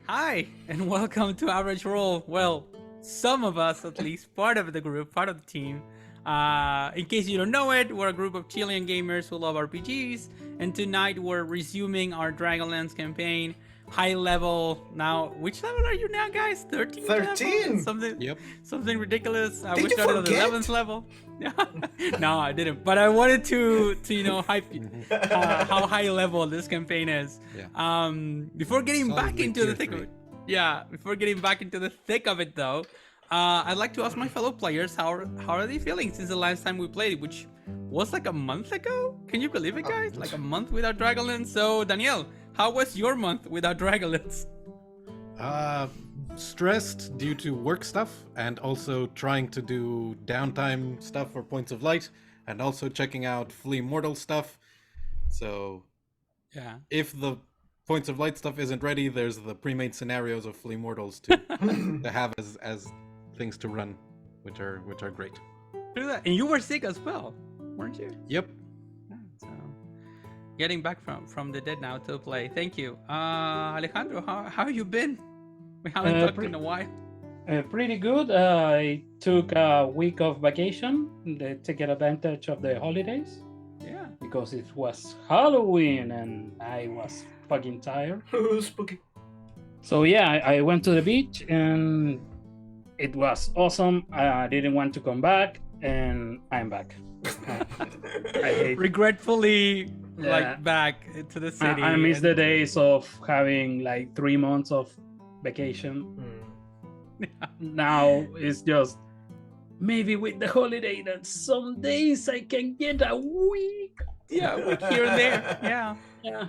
Hi, and welcome to Average Roll. Well, some of us, at least, part of the group, part of the team. In case you don't know it, we're a group of Chilean gamers who love RPGs, and tonight we're resuming our Dragonlance campaign. High level now. Which level are you now, guys? 13th 13? level? Something. Yep. Something ridiculous. Did We you started forget? on the 11th level. No, I didn't. But I wanted to hype how high level this campaign is. Yeah. Before getting back Solidly into the tier thick of 3. it. Yeah, before getting back into the thick of it though, I'd like to ask my fellow players how are they feeling since the last time we played, which was like a month ago? Can you believe it, guys? Like a month without Dragonlance. So, Daniel, how was your month without Dragonlance? Stressed due to work stuff and also trying to do downtime stuff for Points of Light and also checking out Immortal stuff. So Yeah. if the Points of Light stuff isn't ready, there's the pre-made scenarios of Immortals to have as things to run, which are great. Do that. And you were sick as well, weren't you? Yep. Yeah, so getting back from the dead now to play. Thank you. Alejandro, how you been? We haven't talked in a while. Pretty good. I took a week of vacation to take advantage of the holidays Yeah. because it was Halloween and I was fucking tired. Spooky. So yeah, I went to the beach and it was awesome. I didn't want to come back and I'm back. I hate. Regretfully, Yeah. like back to the city. I miss the days of having like 3 months of vacation. Now it's just maybe with the holiday that some days I can get a week. Yeah, like here and there. Yeah. Yeah.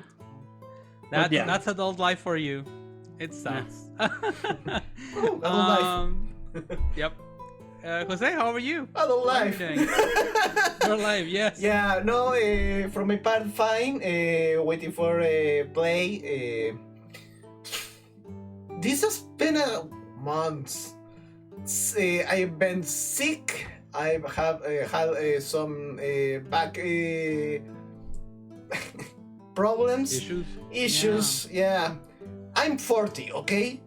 That's adult life for you. It sucks. Adult life. Yep. Jose, how are you? Adult What are you life. doing? Your life, yes. Yeah, no, from my part, fine. Waiting for play. This has been a month. I've been sick. I have had some back problems. Issues. Yeah. I'm 40, okay?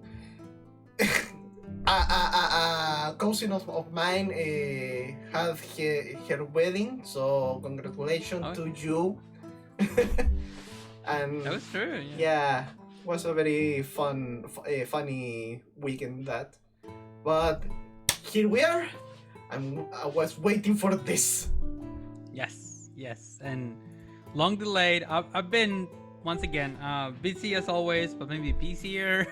A cousin of mine had her wedding, so congratulations Oh. to you. And That was true. yeah, was a very funny weekend that. But here we are. I was waiting for this. Yes. And long delayed. I've been, once again, busy as always, but maybe busier.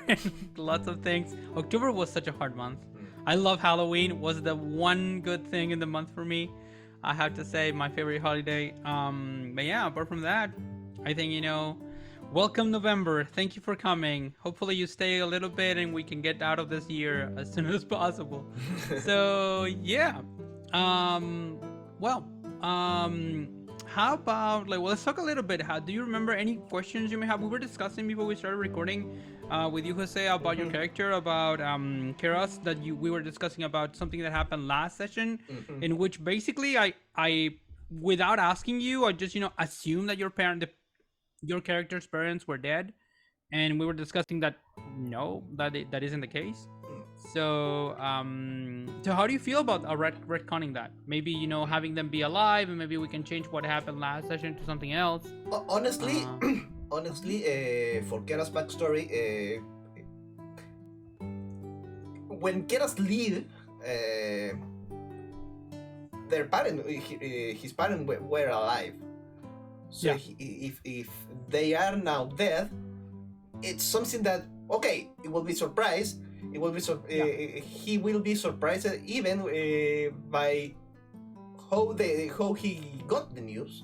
Lots of things. October was such a hard month. I love Halloween. It was the one good thing in the month for me. I have to say, my favorite holiday. But yeah, apart from that, I think, welcome November. Thank you for coming. Hopefully you stay a little bit and we can get out of this year as soon as possible. So yeah. How about let's talk a little bit. How do you remember any questions you may have? We were discussing before we started recording with you, Jose, about your character, about Keras, that we were discussing about something that happened last session, in which basically I without asking you, I just assumed that your character's parents were dead, and we were discussing that no, that isn't the case. So how do you feel about retconning that? Maybe having them be alive, and maybe we can change what happened last session to something else. Honestly, for Kera's backstory, when Kera's lead, his parents were alive. So Yeah. if they are now dead, it's something that it will be surprised. It will be he will be surprised even by how he got the news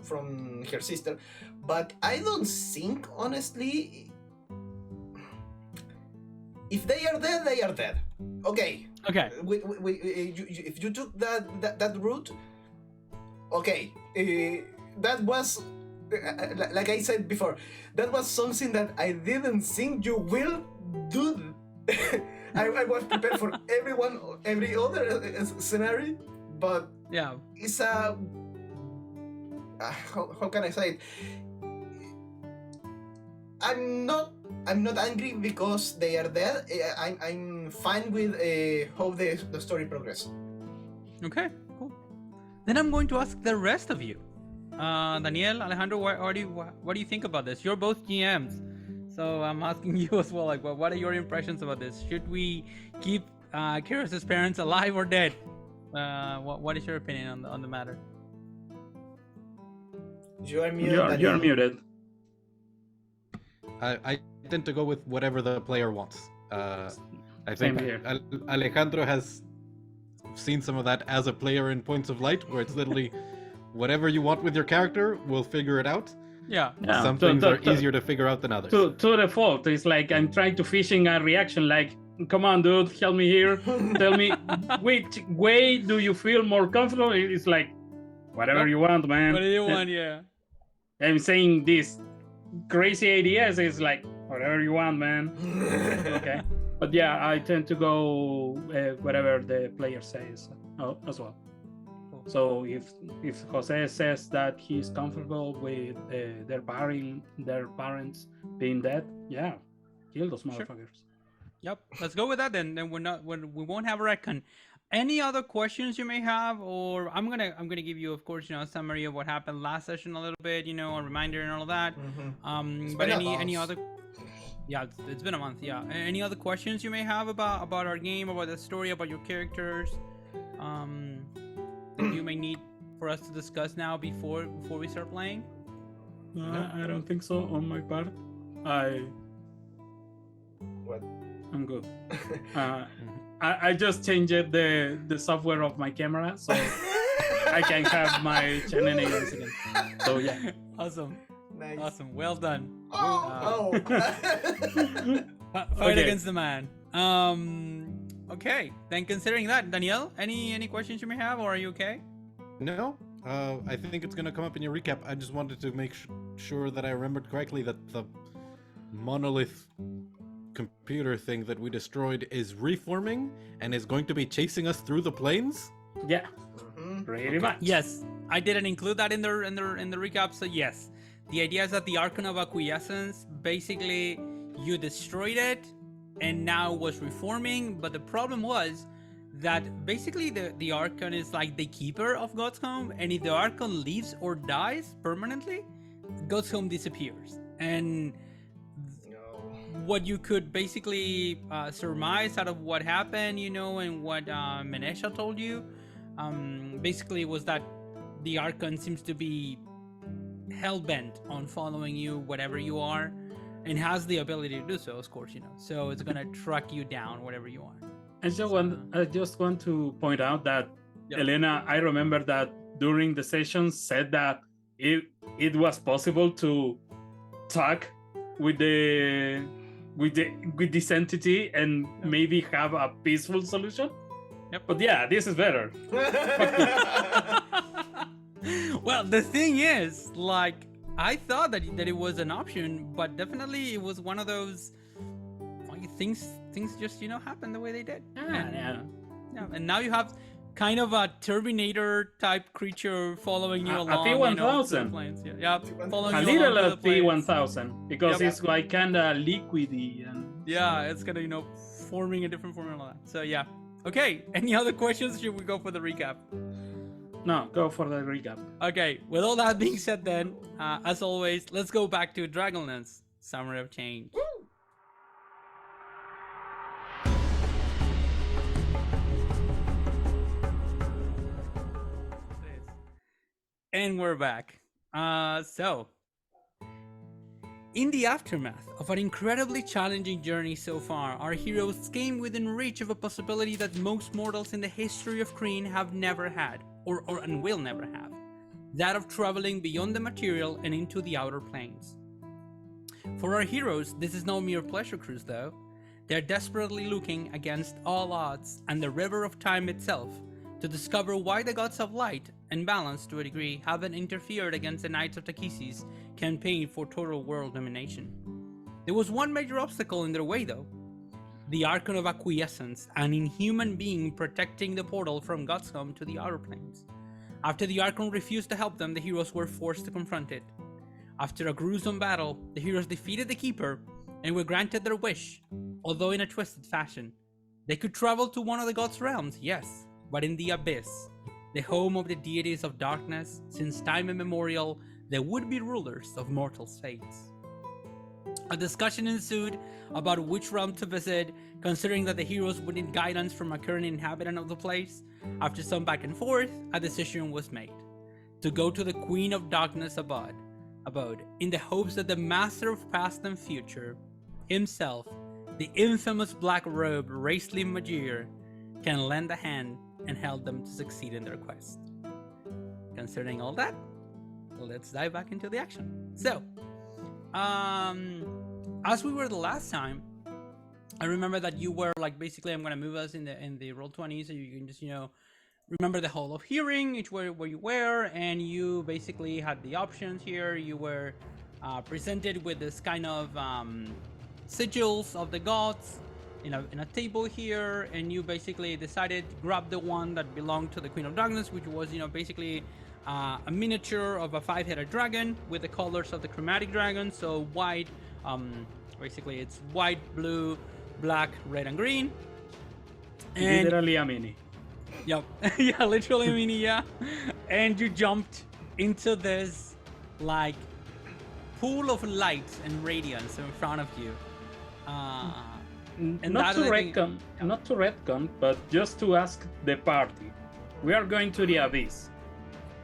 from her sister. But I don't think, honestly, if they are dead, they are dead. Okay. If you took that route, that was like I said before, that was something that I didn't think you will do. I was prepared for every other scenario, but Yeah. it's a how can I say it? I'm not angry because they are dead. I'm fine with how the story progresses. Okay, cool. Then I'm going to ask the rest of you. Daniel, Alejandro, what do you think about this? You're both GMs, so I'm asking you as well. Like, what are your impressions about this? Should we keep Kyros's parents alive or dead? What is your opinion on the matter? You are muted. You're muted. I tend to go with whatever the player wants. I Same think here. Alejandro has seen some of that as a player in Points of Light, where it's literally whatever you want with your character, we'll figure it out. Yeah. Some things are easier to figure out than others. To the fault, it's like I'm trying to fishing a reaction. Like, come on, dude, help me here. Tell me which way do you feel more comfortable? It's like whatever you want, man. What do you want? Yeah. I'm saying this crazy ideas is like whatever you want, man. Okay, but yeah, I tend to go whatever the player says as well. So if Jose says that he's comfortable with their parents being dead, yeah, kill those motherfuckers. Yep. Let's go with that then. Then we won't have a recon. Any other questions you may have, or I'm gonna give you, of course, a summary of what happened last session a little bit, a reminder and all of that. But any other? Yeah, it's been a month. Yeah. Any other questions you may have about our game, about the story, about your characters, that you may need for us to discuss now before we start playing? I don't think so on my part. What? I'm good. I just changed the software of my camera so I can have my shenanigans again. So yeah. Awesome. Nice. Awesome. Well done. Oh. Fight against the man. Okay. Then considering that, Danielle, any questions you may have, or are you okay? No, I think it's gonna come up in your recap. I just wanted to make sure that I remembered correctly that the monolith computer thing that we destroyed is reforming and is going to be chasing us through the plains. Yeah. Pretty much. Yes, I didn't include that in the recap. So yes, the idea is that the Archon of Acquiescence, basically, you destroyed it, and now was reforming. But the problem was that basically the Archon is like the keeper of God's Home, and if the Archon leaves or dies permanently, God's Home disappears. And what you could basically surmise out of what happened, and what Menesha told you, basically was that the Archon seems to be hell-bent on following you, whatever you are, and has the ability to do so, of course, So it's gonna track you down, whatever you are. I just want to point out that Elena, I remember that during the session said that it was possible to talk with this entity and maybe have a peaceful solution. Yep. But yeah, this is better. Well, the thing is, like, I thought that it was an option, but definitely it was one of those things just happen the way they did. Yeah. And now you have kind of a Terminator type creature following you along. A T-1000. Yeah, following a you little along the plains. T-1000 because it's like kind of liquidy and yeah, it's gonna forming a different form and all that. So yeah. Okay. Any other questions? Should we go for the recap? No, go for the recap. Okay. With all that being said, then, as always, let's go back to Dragonlance Summer of Change. And we're back. So, in the aftermath of an incredibly challenging journey so far, our heroes came within reach of a possibility that most mortals in the history of Kreen have never had, and will never have. That of traveling beyond the material and into the outer planes. For our heroes, this is no mere pleasure cruise though. They're desperately looking against all odds and the river of time itself to discover why the gods of light and balance, to a degree, haven't interfered against the Knights of Takhisis' campaign for total world domination. There was one major obstacle in their way though. The Archon of Acquiescence, an inhuman being protecting the portal from God's Home to the outer planes. After the Archon refused to help them, the heroes were forced to confront it. After a gruesome battle, the heroes defeated the Keeper and were granted their wish, although in a twisted fashion. They could travel to one of the gods' realms, yes, but in the Abyss, the home of the deities of darkness, since time immemorial, they would be rulers of mortals' fates. A discussion ensued about which realm to visit, considering that the heroes would need guidance from a current inhabitant of the place. After some back and forth, a decision was made to go to the Queen of Darkness abode, in the hopes that the Master of Past and Future, himself, the infamous black-robed Raistlin Magir, can lend a hand and help them to succeed in their quest. Concerning all that, let's dive back into the action. So, as we were the last time, I remember that you were like, basically, I'm gonna move us in the roll 20, so you can just remember the Hall of Hearing, each where you were, and you basically had the options here. You were presented with this kind of sigils of the gods in a table here, and you basically decided to grab the one that belonged to the Queen of Darkness, which was basically a miniature of a 5-headed dragon with the colors of the chromatic dragon. So white, basically it's white, blue, black, red, and green. And Literally a mini. Yep. Yeah, literally a mini, yeah. And you jumped into this like pool of light and radiance in front of you. And Not to that, retcon, but just to ask the party. We are going to the Abyss.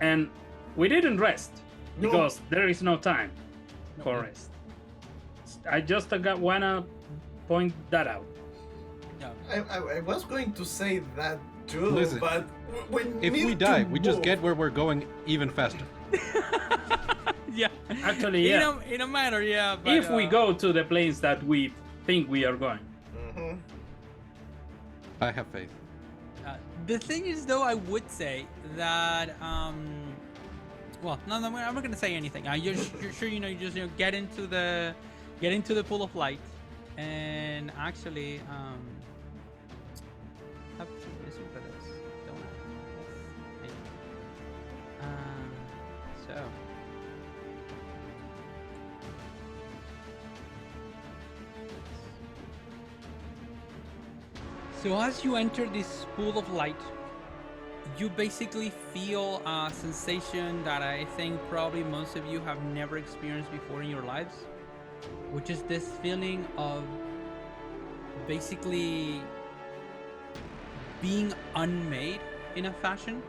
And we didn't rest because there is no time for rest. I just wanna point that out. Yeah. I was going to say that too, Listen, but when If we die, we just get where we're going even faster. Yeah. Actually, yeah. In a manner, yeah. But, If we go to the planes that we think we are going. Mhm. I have faith. The thing is, though, I would say that well, no, I'm not gonna say anything. You're sure you just get into the pool of light, and actually have some music for this, don't I? So. So as you enter this pool of light, you basically feel a sensation that I think probably most of you have never experienced before in your lives, which is this feeling of basically being unmade in a fashion.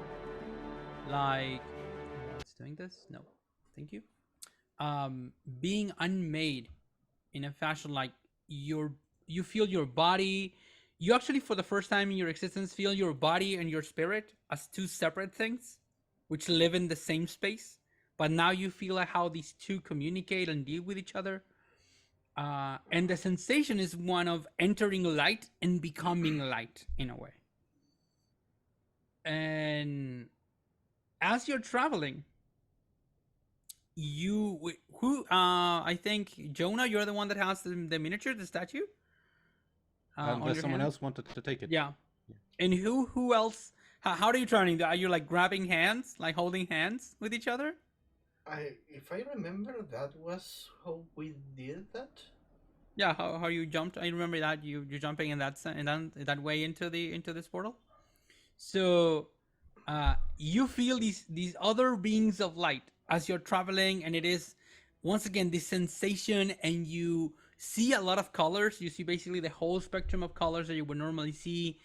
Like, what's doing this? No, thank you. Being unmade in a fashion like you feel your body. You actually, for the first time in your existence, feel your body and your spirit as two separate things, which live in the same space. But now you feel like how these two communicate and deal with each other. And the sensation is one of entering light and becoming light in a way. And as you're traveling, I think, Jonah, you're the one that has the miniature, the statue? Unless someone else wanted to take it. Yeah. And who else? How are you turning? Are you like grabbing hands, like holding hands with each other? If I remember, that was how we did that. Yeah, how you jumped. I remember that you're jumping in that way into this portal. So you feel these other beings of light as you're traveling, and it is once again this sensation, and you see a lot of colors. You see basically the whole spectrum of colors that you would normally see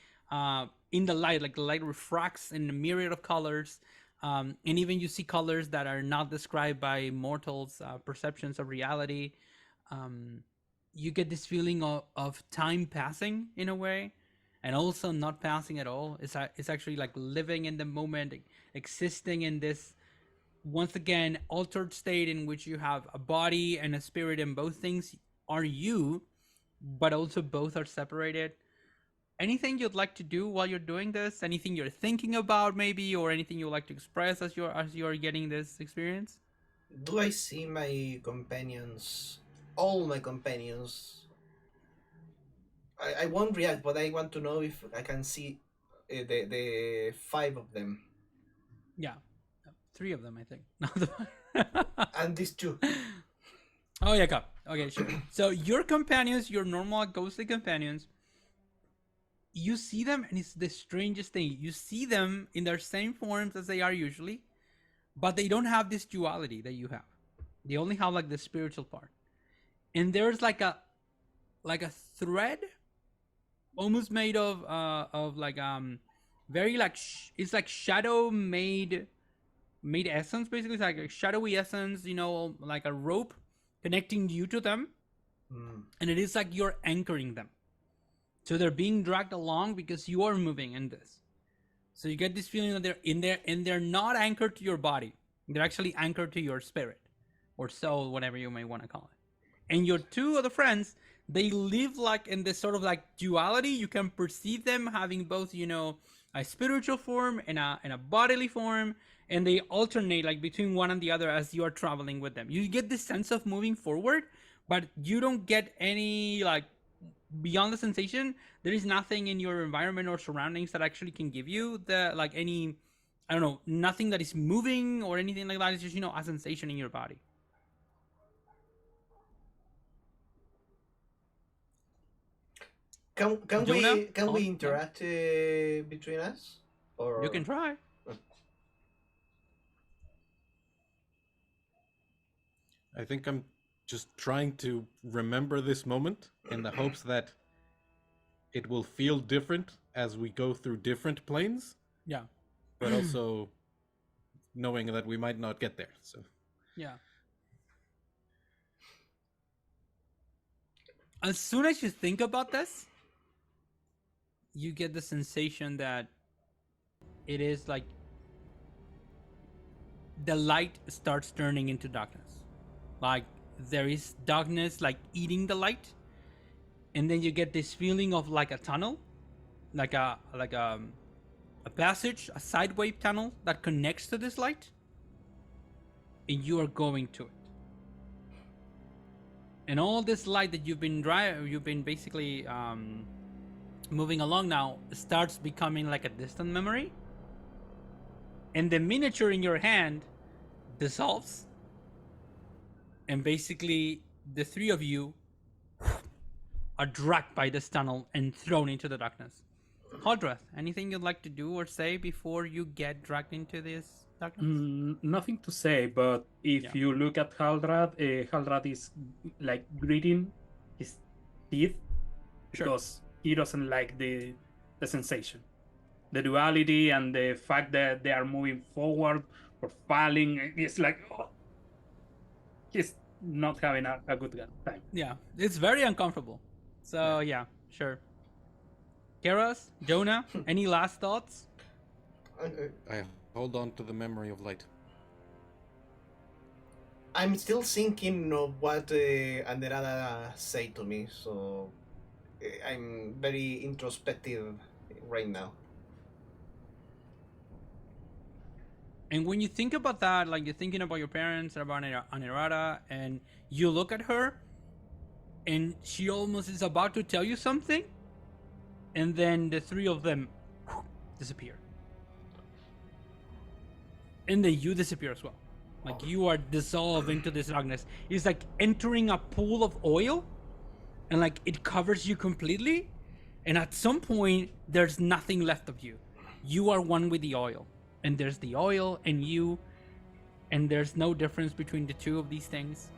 in the light. Like the light refracts in a myriad of colors, and even you see colors that are not described by mortals' perceptions of reality. You get this feeling of time passing in a way, and also not passing at all. It's actually like living in the moment, existing in this once again altered state in which you have a body and a spirit, and both things are you, but also both are separated. Anything you'd like to do while you're doing this? Anything you're thinking about maybe, or anything you'd like to express as you're getting this experience? Do I see my companions? All my companions. I won't react, but I want to know if I can see the 5 of them. Yeah, 3 of them, I think. And these 2. Oh yeah, go. Okay, sure. So your companions, your normal ghostly companions, you see them, and it's the strangest thing. You see them in their same forms as they are usually, but they don't have this duality that you have. They only have like the spiritual part, and there's like a thread, almost made of like very like it's like shadow made essence. Basically, it's like a shadowy essence. You know, like a rope connecting you to them, and it is like you're anchoring them. So they're being dragged along because you are moving in this. So you get this feeling that they're in there and they're not anchored to your body. They're actually anchored to your spirit or soul, whatever you may want to call it. And your two other friends, they live like in this sort of like duality. You can perceive them having both, you know, a spiritual form and a bodily form, and they alternate like between one and the other as you are traveling with them. You get this sense of moving forward, but you don't get any like beyond the sensation. There is nothing in your environment or surroundings that actually can give you the like any, I don't know, nothing that is moving or anything like that. It's just, you know, a sensation in your body. Can Jonah? we interact between us? Or You can try. I think I'm just trying to remember this moment in the hopes that it will feel different as we go through different planes, Yeah. but also knowing that we might not get there. So Yeah. As soon as you think about this, you get the sensation that it is like the light starts turning into darkness. Like there is darkness like eating the light, and then you get this feeling of like a tunnel, like a passage, a sideway tunnel that connects to this light, and you are going to it. And all this light that you've been basically moving along now starts becoming like a distant memory, and the miniature in your hand dissolves, and basically the three of you are dragged by this tunnel and thrown into the darkness. Haldrath, anything you'd like to do or say before you get dragged into this darkness? Nothing to say, but if you look at Haldrad, Haldrad is like gritting his teeth because he doesn't like the sensation, the duality, and the fact that they are moving forward or falling. It's like he's not having a good time. Yeah, it's very uncomfortable. So yeah, sure. Keras, Jonah, any last thoughts? I hold on to the memory of light. I'm still thinking of what Anderada said to me, so I'm very introspective right now. And when you think about that, like you're thinking about your parents, about Anirada, and you look at her, and she almost is about to tell you something, and then the three of them disappear. And then you disappear as well. Like you are dissolved into this darkness. It's like entering a pool of oil, and like it covers you completely, and at some point there's nothing left of you. You are one with the oil, and there's the oil and you, and there's no difference between the two of these things.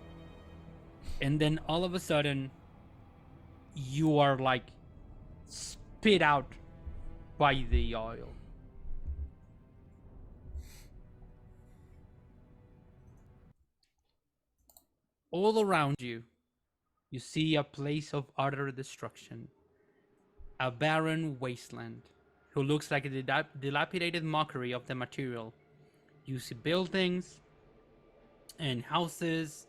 And then all of a sudden you are like spit out by the oil. All around you, you see a place of utter destruction, a barren wasteland, who looks like a dilapidated mockery of the material. You see buildings and houses,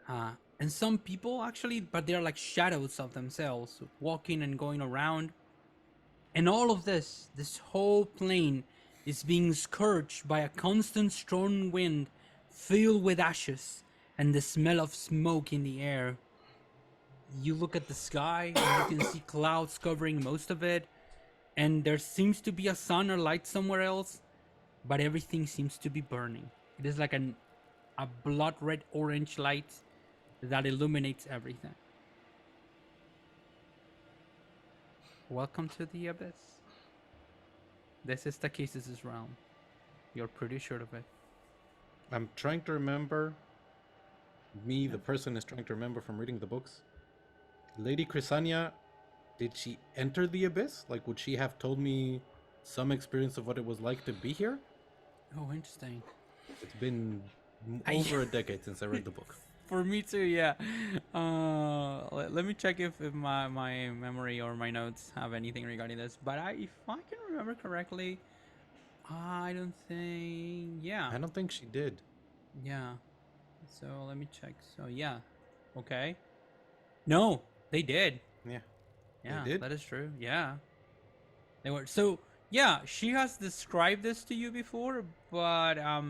and some people actually, but they're like shadows of themselves, walking and going around. And all of this whole plain is being scourged by a constant strong wind filled with ashes and the smell of smoke in the air. You look at the sky and you can see clouds covering most of it, and there seems to be a sun or light somewhere else, but everything seems to be burning. It is like a blood red orange light that illuminates everything. Welcome to the abyss. This is Takhisis' realm. You're pretty sure of it. I'm trying to remember. Me, the person, is trying to remember from reading the books. Lady Chrysania, did she enter the abyss? Like, would she have told me some experience of what it was like to be here? Oh, interesting. It's been over a decade since I read the book. For me too, yeah. Let me check if my memory or my notes have anything regarding this. But if I can remember correctly, I don't think. Yeah. I don't think she did. Yeah. So let me check. So yeah. Okay. No, they did. Yeah. Yeah, did? that is true. Yeah. They were. So yeah, she has described this to you before, but I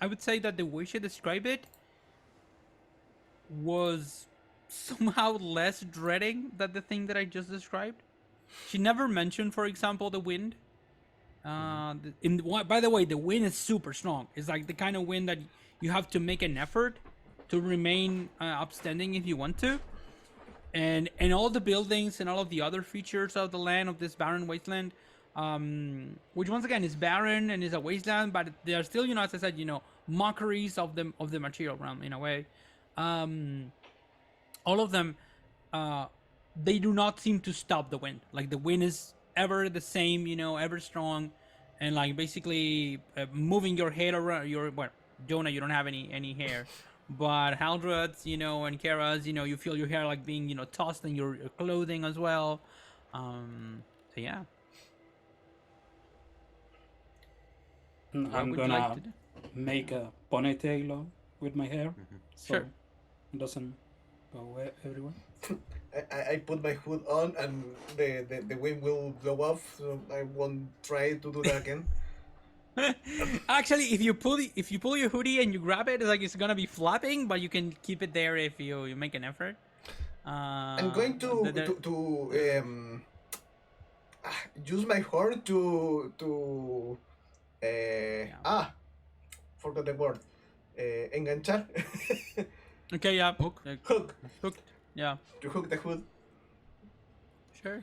would say that the way she described it was somehow less dreading than the thing that I just described. She never mentioned, for example, the wind. By the way, the wind is super strong. It's like the kind of wind that you have to make an effort to remain upstanding if you want to. And all the buildings and all of the other features of the land, of this barren wasteland, which once again is barren and is a wasteland, but they are still, as I said, mockeries of the material realm in a way. All of them, they do not seem to stop the wind. Like the wind is ever the same, ever strong, and like basically moving your head around. Jonah, you don't have any hair, but Haldred, and Kara's, you feel your hair like being, tossed in your clothing as well. So yeah. I'm would you gonna like to do? make a ponytail with my hair, so Sure. it doesn't go everywhere. I put my hood on and the wind will blow off, so I won't try to do that again. Actually, if you pull your hoodie and you grab it, it's gonna be flapping, but you can keep it there if you make an effort. I'm going to use my horn to forgot the word. Enganchar. Okay, yeah. Hook. Hook. Hook. Yeah. To hook the hood. Sure.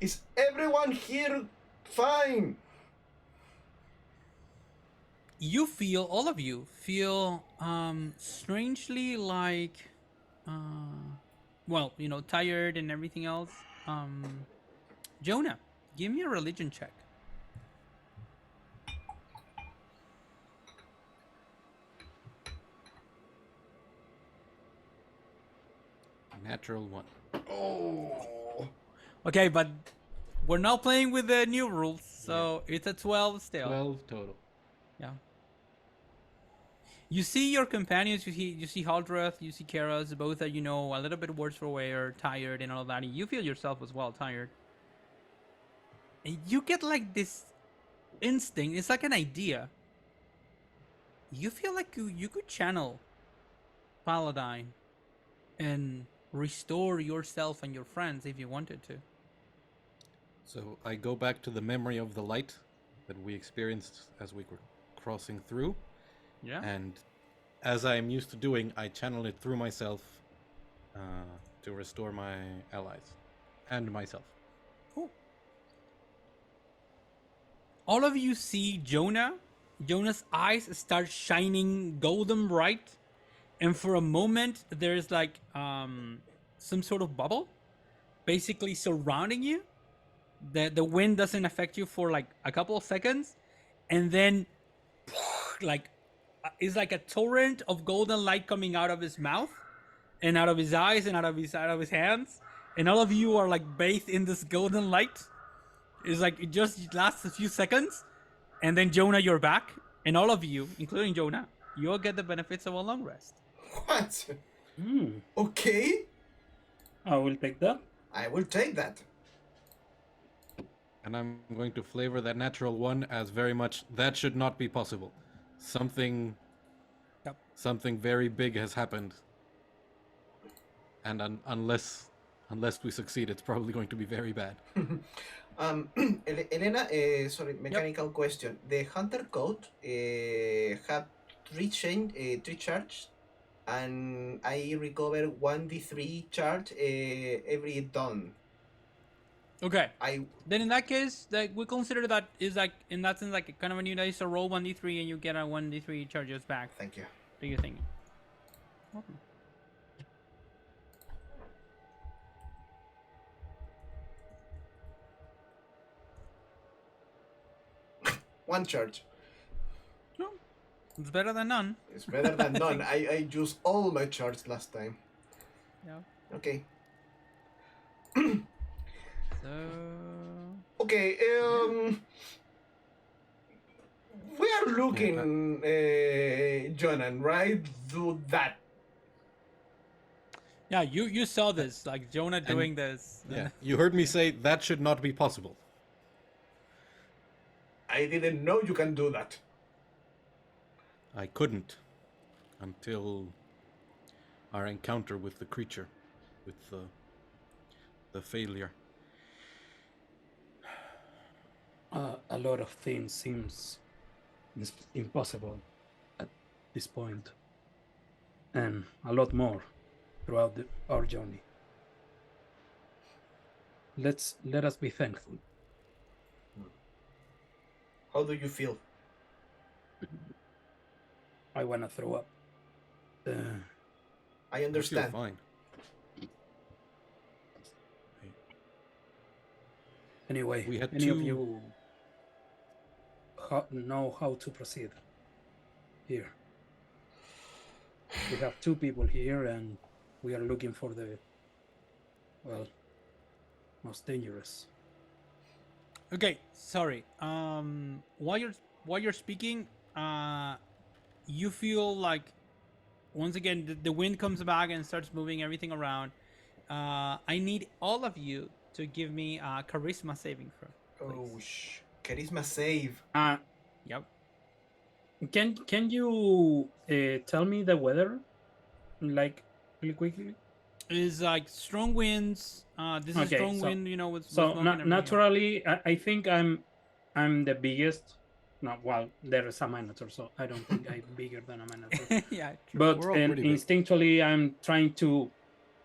Is everyone here fine? All of you feel strangely like tired and everything else. Jonah, give me a religion check. Natural 1. Oh. Okay, but we're not playing with the new rules, so it's a 12 still. 12 total. Yeah. You see your companions, you see Haldreth, you see Karas, both are, a little bit worse for wear, tired and all of that. And you feel yourself as well tired. And you get like this instinct, it's like an idea. You feel like you could channel Paladine and restore yourself and your friends if you wanted to. So I go back to the memory of the light that we experienced as we were crossing through. Yeah. And as I am used to doing, I channel it through myself to restore my allies and myself. Cool. All of you see Jonah. Jonah's eyes start shining golden bright. And for a moment, there's like some sort of bubble basically surrounding you. The wind doesn't affect you for like a couple of seconds. And then it's like a torrent of golden light coming out of his mouth and out of his eyes and out of his hands. And all of you are like bathed in this golden light. It's like it just lasts a few seconds. And then Jonah, you're back. And all of you, including Jonah, you'll get the benefits of a long rest. What? Okay. I will take that. I will take that. And I'm going to flavor that natural 1 as very much that should not be possible. Something very big has happened. And unless we succeed, it's probably going to be very bad. Elena, mechanical question. The Hunter Code had 3 charge and I recover 1d3 charge every dawn. Okay. I Then in that case, like we consider that is like in that sense like kind of a new dice. So roll 1d3 and you get a 1d3 charges back. thank you. Do you think? Welcome. One charge. No, it's better than none. It's better than none. I used all my charge last time. Yeah. Okay. So. Okay. We are looking, Jonan, right? Do that. Yeah, you saw this, like Jonah doing this. Yeah, you heard me say that should not be possible. I didn't know you can do that. I couldn't until our encounter with the creature, with the failure. A lot of things seems impossible at this point, and a lot more throughout our journey. Let us be thankful. How do you feel? I wanna throw up. I I feel understand. fine. Anyway, We had any of two- you know how to proceed here? We have two people here, and we are looking for the, well, most dangerous. Okay, sorry. While you're speaking, you feel like once again the wind comes back and starts moving everything around. I need all of you to give me a charisma saving throw. Oh, charisma save. Yep. Can you tell me the weather, like really quickly? Is like strong winds. This is Okay, strong so- wind. You know, with So smoke and everything. naturally, I think I'm the biggest. No, well, there is a minotaur, so I don't think I'm bigger than a minotaur. Yeah, true. But We're all pretty big. instinctually, I'm trying to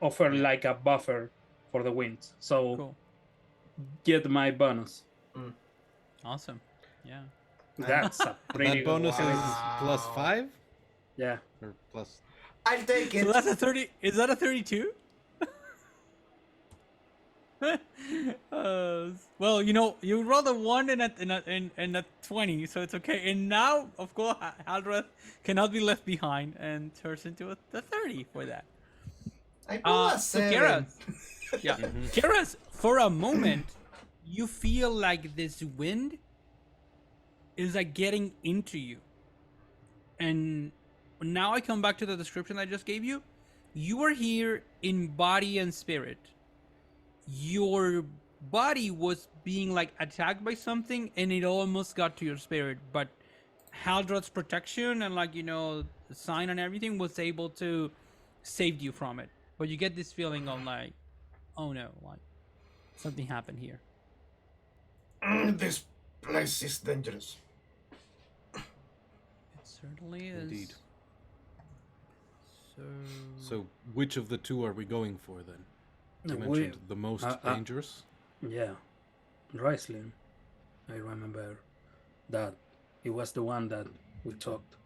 offer Yeah. like a buffer for the wind. So Cool. get my bonus. Awesome. Yeah. That's a pretty That good bonus one. is plus 5 Yeah. or plus. I'll take it. So that's a 30. Is that a 32? Well, you know, you rolled a 1 and a 20, so it's okay. And now, of course, Haldreth cannot be left behind and turns into a 30 for that. I roll a So 7. Kara, yeah, Karas, for a moment, you feel like this wind is like getting into you. And now I come back to the description I just gave you. You are here in body and spirit. Your body was being like attacked by something and it almost got to your spirit, but Haldrod's protection and like, you know, the sign and everything was able to save you from it. But you get this feeling of like, oh no, like something happened here. This place is dangerous. It certainly is. Indeed. So, So, which of the two are we going for then? You We- mentioned the most dangerous. Yeah, Riesling. I remember that it was the one that we talked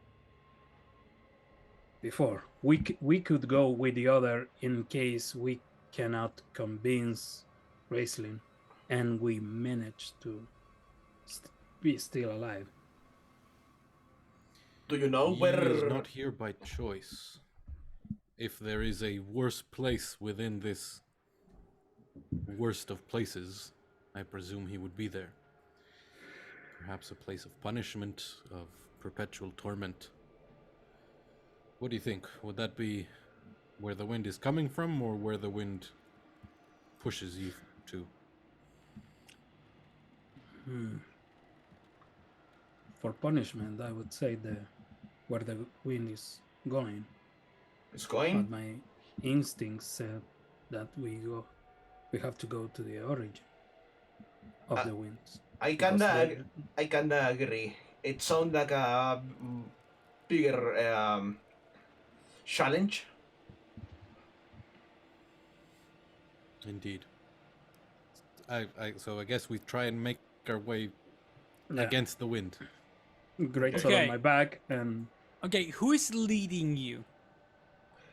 before. We could go with the other in case we cannot convince Riesling, and we manage to be still alive. Do you know He where? is not here by choice. If there is a worse place within this worst of places, I presume he would be there. Perhaps a place of punishment, of perpetual torment. What do you think? Would that be where the wind is coming from, or where the wind pushes you to? For punishment, I would say where the wind is going. It's But going. my instincts said that we have to go to the origin of the winds. I Because kinda agree. It sounds like a bigger challenge. Indeed. So I guess we try and make our way Yeah. against the wind. Great sword on Okay. my back, and Okay, who is leading you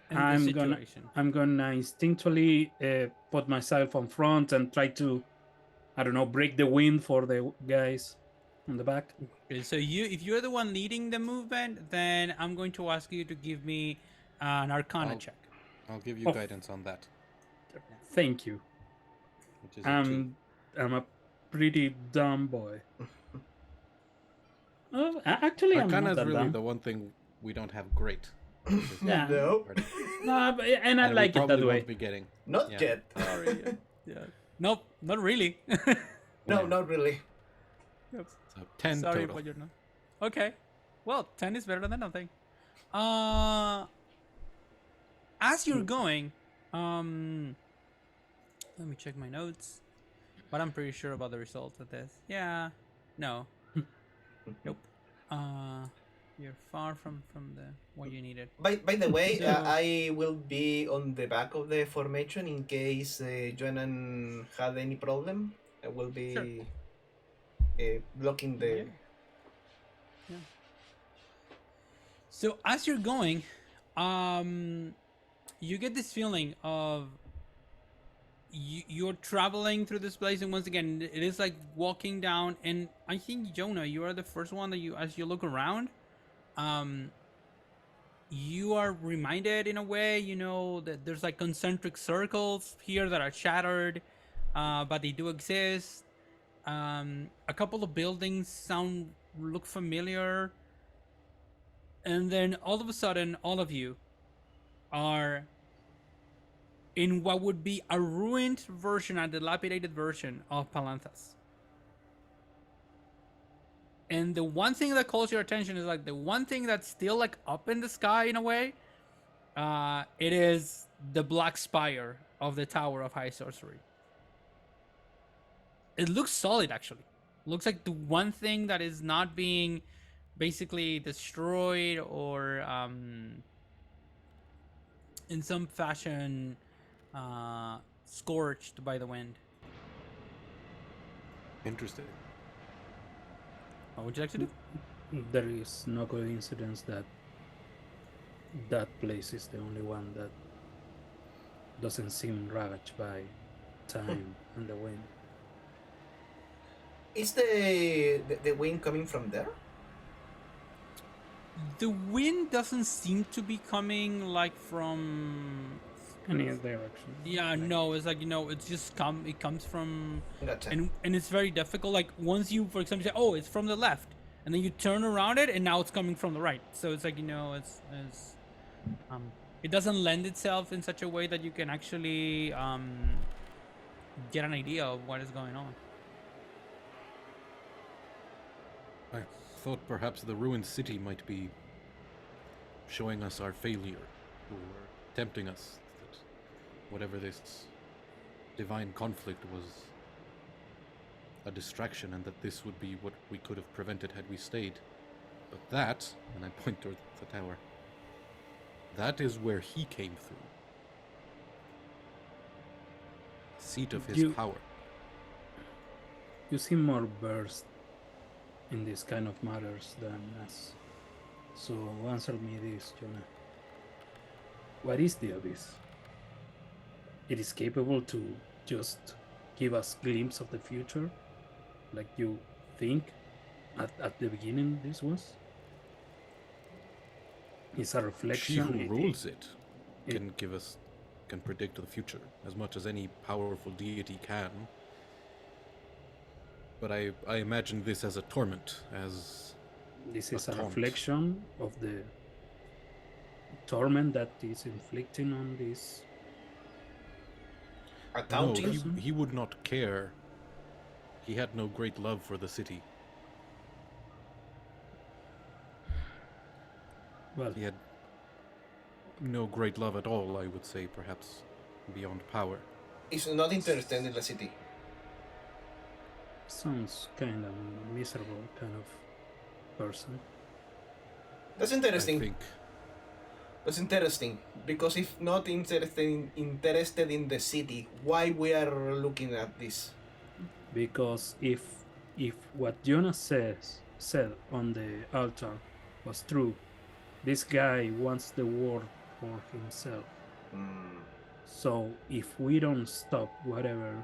in this I'm situation? gonna instinctually put myself on front and try to, I don't know, break the wind for the guys on the back. Okay, so if you're the one leading the movement, then I'm going to ask you to give me an Arcana I'll- check. I'll give you Oh. guidance on that, Thank you. which is a 2. I'm a pretty dumb boy. Actually, I'm Arcana not is that really dumb. the one thing we don't have great. Yeah. No, No, and I And like we it that probably way. won't be getting. not Yeah. yet. Sorry. Yeah. Nope, not really. No, Yeah. not really. So 10 Sorry, total. but you're not. Okay. Well, 10 is better than nothing. As you're going, let me check my notes. But I'm pretty sure about the results of this. Yeah. No. Nope. You're far from the what you needed. By the way, So- I will be on the back of the formation in case Johann had any problem. I will be blocking the. Yeah. So as you're going, you get this feeling of you're traveling through this place, and once again, it is like walking down. And I think Jonah, you are the first one that as you look around, you are reminded in a way, that there's like concentric circles here that are shattered, but they do exist. A couple of buildings look familiar, and then all of a sudden, all of you are in what would be a ruined version, a dilapidated version of Palanthas. And the one thing that calls your attention is like the one thing that's still like up in the sky in a way. It is the black spire of the Tower of High Sorcery. It looks solid, actually. Looks like the one thing that is not being basically destroyed or in some fashion scorched by the wind. Interesting. What would you like to do? There is no coincidence that that place is the only one that doesn't seem ravaged by time and the wind. Is the wind coming from there? The wind doesn't seem to be coming like from. Any direction. Yeah, no, it's like it's just it comes from, Gotcha. and it's very difficult. Like once you, for example, say, "Oh, it's from the left," and then you turn around it, and now it's coming from the right. So it's like it doesn't lend itself in such a way that you can actually get an idea of what is going on. I thought perhaps the ruined city might be showing us our failure, or tempting us that whatever this divine conflict was a distraction, and that this would be what we could have prevented had we stayed. But that, and I point toward the tower, that is where he came through. Seat of his power. You seem more versed in these kind of matters than us. So answer me this, Jonah. What is the abyss? It is capable to just give us glimpse of the future, like you think at the beginning this was? It's a She reflection. who rules it it- can predict the future as much as any powerful deity can. But I imagine this as a torment, as This is a a taunt. reflection of the torment that is inflicting on this. A no, taunting? he would not care. He had no great love for the city. Well, He had no great love at all, I would say, perhaps beyond power. Is not interested in the city. sounds kind of miserable kind of person. That's I interesting. think That's interesting, because if not interested in the city, why we are looking at this? Because if what Jonas said on the altar was true, this guy wants the war for himself. Hmm. So if we don't stop whatever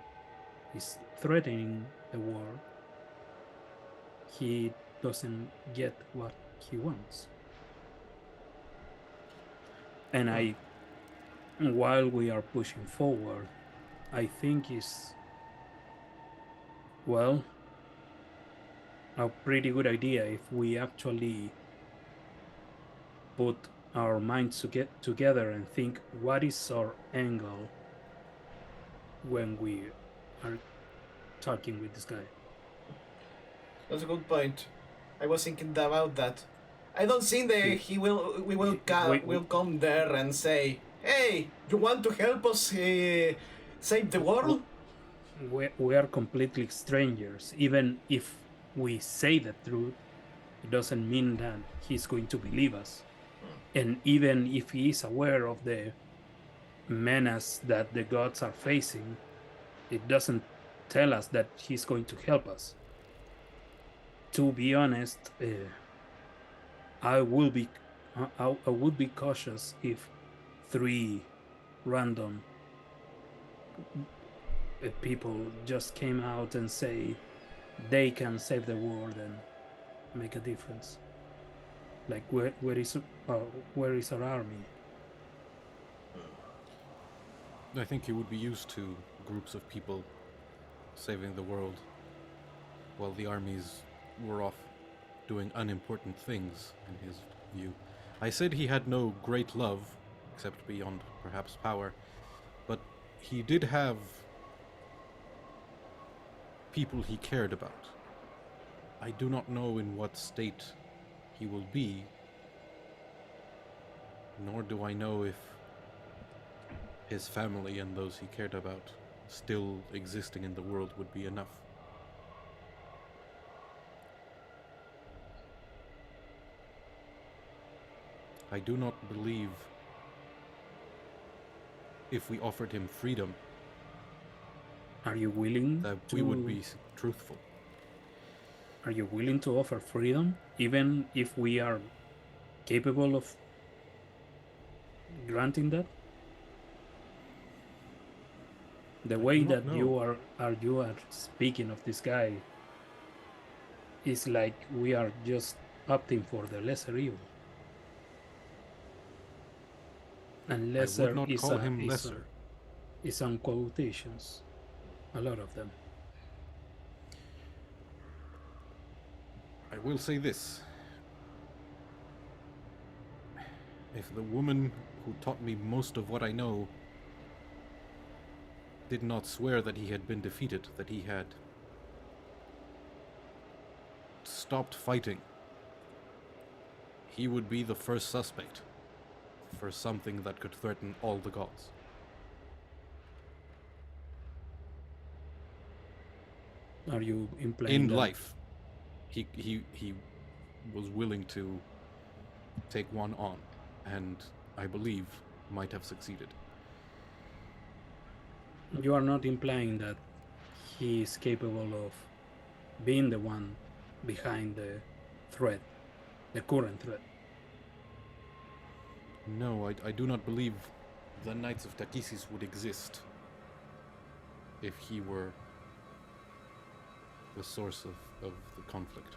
is threatening the war, he doesn't get what he wants. And while we are pushing forward, I think is, well, a pretty good idea if we actually put our minds to get together and think what is our angle when we are talking with this guy. That's a good point. I was thinking about that. I don't think that will come there and say, "Hey, you want to help us save the world?" We are completely strangers. Even if we say the truth, it doesn't mean that he's going to believe us. And even if he is aware of the menace that the gods are facing, it doesn't tell us that he's going to help us. To be honest, I would be cautious if 3 random people just came out and say they can save the world and make a difference. Like where is our army? I think he would be used to groups of people saving the world while the armies were off doing unimportant things, in his view. I said he had no great love, except beyond perhaps power, but he did have people he cared about. I do not know in what state he will be, nor do I know if his family and those he cared about still existing in the world would be enough. I do not believe if we offered him freedom Are you willing that to we would be truthful. Are you willing to offer freedom even if we are capable of granting that? The way do not that know. you are speaking of this guy is like we are just opting for the lesser evil. And lesser I would not is call him lesser. Is on quotations, a lot of them. I will say this. If the woman who taught me most of what I know did not swear that he had been defeated, that he had stopped fighting, he would be the first suspect for something that could threaten all the gods. Are you implying In that? life, he was willing to take one on, and I believe might have succeeded. You are not implying that he is capable of being the one behind the threat, the current threat. No, I do not believe the Knights of Takhisis would exist if he were the source of the conflict.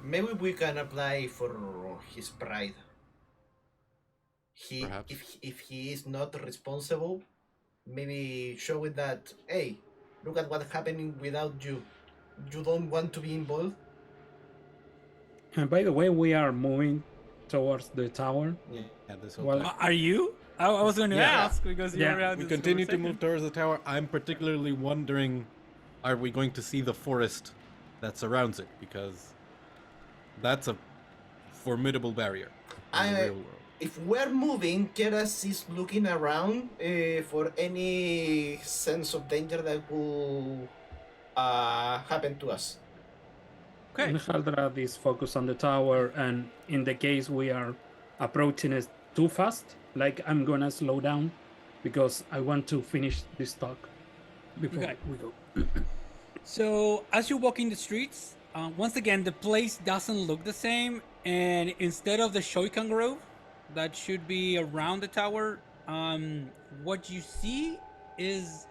Maybe we can apply for his pride. Perhaps. If he is not responsible, maybe show it that, hey, look at what's happening without you. You don't want to be involved. And by the way, we are moving towards the tower. Yeah. At this whole Well, time. Are you? I was going to Yeah. ask because you Yeah. were out We this continue to conversation. move towards the tower. I'm particularly wondering, are we going to see the forest that surrounds it? Because that's a formidable barrier in the real world. If we're moving, Keras is looking around for any sense of danger that will happen to us. Okay. And Haldrad is focused on the tower, and in the case we are approaching it too fast. Like I'm gonna slow down because I want to finish this talk before Okay. we go. So as you're walking the streets, once again the place doesn't look the same, and instead of the Shoikan Grove that should be around the tower, what you see is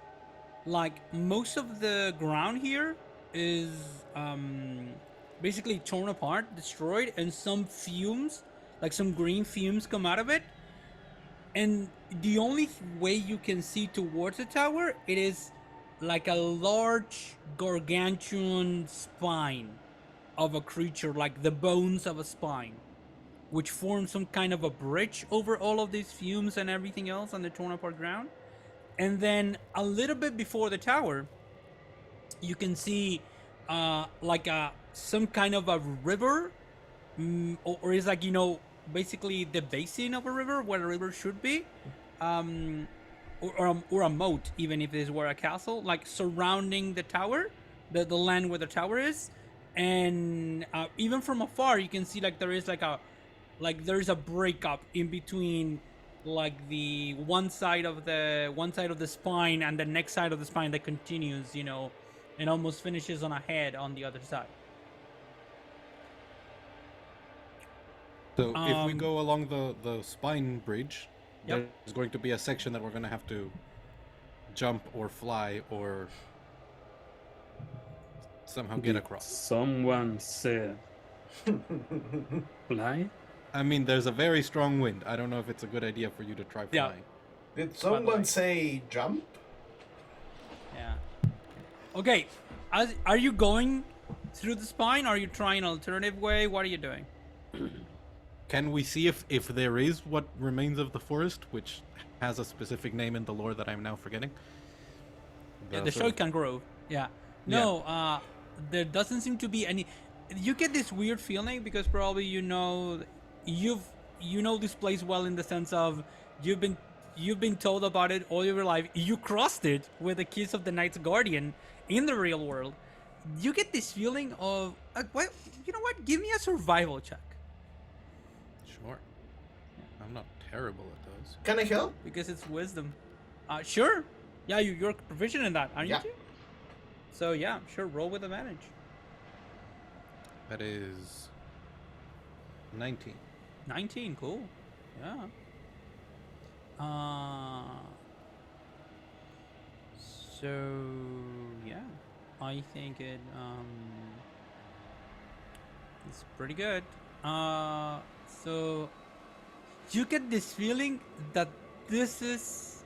like most of the ground here is basically torn apart, destroyed, and some fumes, like some green fumes, come out of it. And the only way you can see towards the tower, it is like a large gargantuan spine of a creature, like the bones of a spine, which forms some kind of a bridge over all of these fumes and everything else on the torn apart ground. And then a little bit before the tower, you can see like some kind of a river, or it's like, basically the basin of a river where a river should be, or a moat, even if this were a castle, like surrounding the tower, the land where the tower is. And even from afar, you can see like there is there is a breakup in between, like the one side of the spine and the next side of the spine that continues, and almost finishes on a head on the other side. So if we go along the spine bridge, Yep. there's going to be a section that we're going to have to jump or fly or somehow get across. Someone said, "Fly." I mean, there's a very strong wind. I don't know if it's a good idea for you to try Yeah. flying. Did way. someone say jump? Yeah. Okay. Are you going through the spine? Are you trying an alternative way? What are you doing? Can we see if there is what remains of the forest, which has a specific name in the lore that I'm now forgetting? Yeah, the sort of- Shoikan Grove. Yeah. No, there doesn't seem to be any. You get this weird feeling because probably you know this place well, in the sense of you've been told about it all your life. You crossed it with the keys of the Knight's Guardian in the real world. You get this feeling of what? You know what? Give me a survival check Sure. I'm not terrible at those. Can I help? because it's wisdom. Sure. Yeah, you're proficient in that, aren't Yeah. you? So yeah, sure. Roll with advantage. That is 19. 19, cool. Yeah. So yeah, I think it's pretty good. So you get this feeling that this is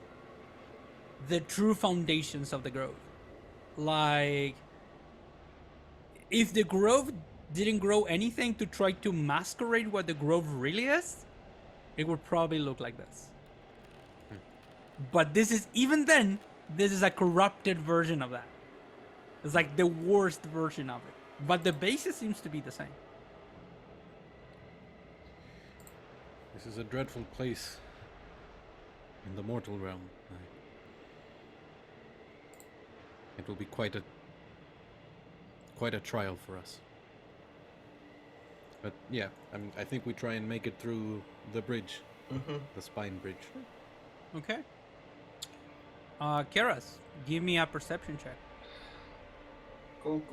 the true foundations of the grove. Like, if the grove didn't grow anything to try to masquerade what the grove really is, it would probably look like this. But this is, even then, this is a corrupted version of that. It's like the worst version of it. But the basis seems to be the same. This is a dreadful place in the mortal realm. It will be quite a trial for us. But yeah, I think we try and make it through the bridge, the spine bridge. Okay. Karas, give me a perception check. Cool.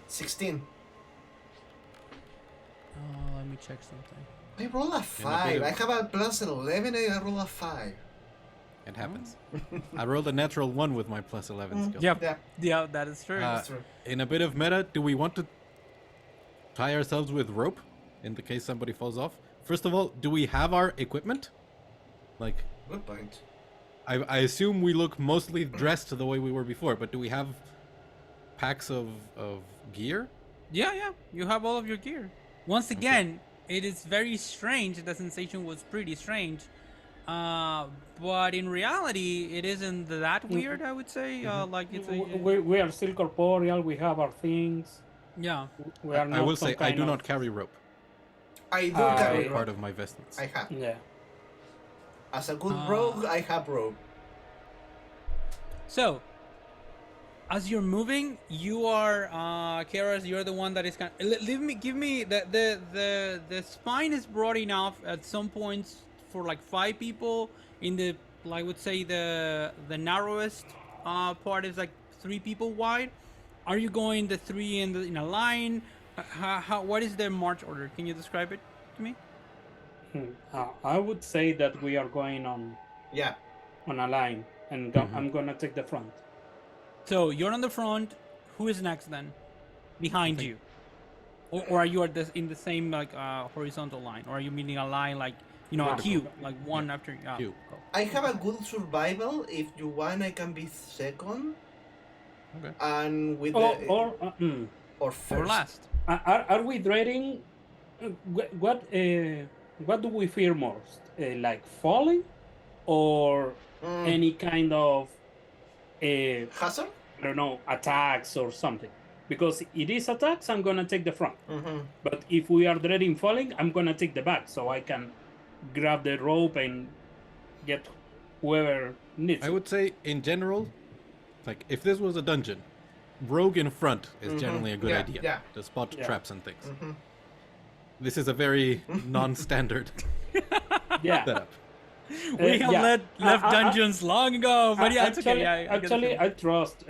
16. Let me check something. I roll a 5. I have a plus 11 and I roll a 5. It happens. I rolled a natural 1 with my plus 11 skill. Yeah, that is true. Uh, That's true. In a bit of meta, do we want to tie ourselves with rope in the case somebody falls off? First of all, do we have our equipment? Like, Good point. I assume we look mostly dressed the way we were before, but do we have packs of gear? Yeah, you have all of your gear. Once again, it is very strange. The sensation was pretty strange. But in reality, it isn't that weird, I would say. Like, it's We are still corporeal. We have our things. yeah. We are not I will some say I kind do of- not carry rope. I do Ah, carry Not rope. part of my vestments. I have. Yeah. As a good rogue, I have rope. So, as you're moving, you are Karas, you're the one that is kind of, give me the spine is broad enough at some points for like 5 people. In the, I would say the narrowest part is like 3 people wide. Are you going the 3 in a line? What is the march order? Can you describe it to me? I would say that we are going on Yeah. on a line, and I'm gonna take the front. So you're on the front. Who is next then? Behind you, or are you at in the same like horizontal line, or are you meaning a line like a queue, like one after? Queue. Go. I have a good survival. If you want, I can be second. Okay. And with or first. Or last. Are we dreading? What do we fear most? Like falling, or any kind of Hazard? I don't know, attacks or something? Because it is attacks, I'm gonna take the front. But if we are dreading falling, I'm gonna take the back so I can grab the rope and get whoever needs I it. would say, in general, like if this was a dungeon, rogue in front is generally a good idea to spot traps and things. This is a very non-standard setup. We have left dungeons long ago, but yeah, it's actually, okay. Actually, I trust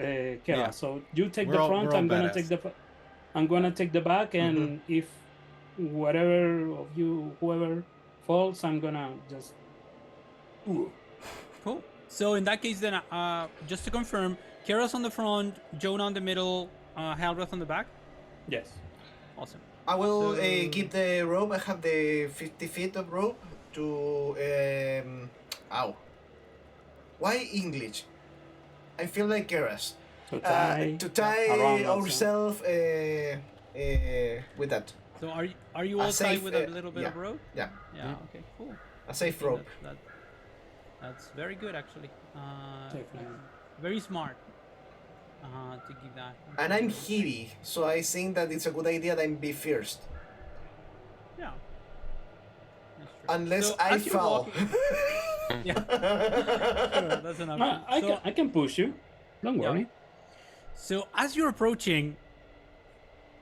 Kara. So you take the front. I'm gonna take I'm gonna take the back, and if whoever falls, I'm gonna just. Cool. So in that case, then, just to confirm, Kara's on the front, Jonah on the middle, Haldrath on the back. Yes. Awesome. I will give the rope. I have the 50 feet of rope to. Why English? I feel like Keras. To tie tie ourselves with that. So are you all tied with a little bit of yeah. rope? Yeah. Yeah. Okay. Cool. A safe rope. That's very good, actually. Definitely. Very smart. To give that. And I'm heavy, so I think that it's a good idea that I be first. Yeah. That's true. Unless So I as you're fall. walking- yeah. Sure, that's an option. I can push you. Don't worry. So as you're approaching,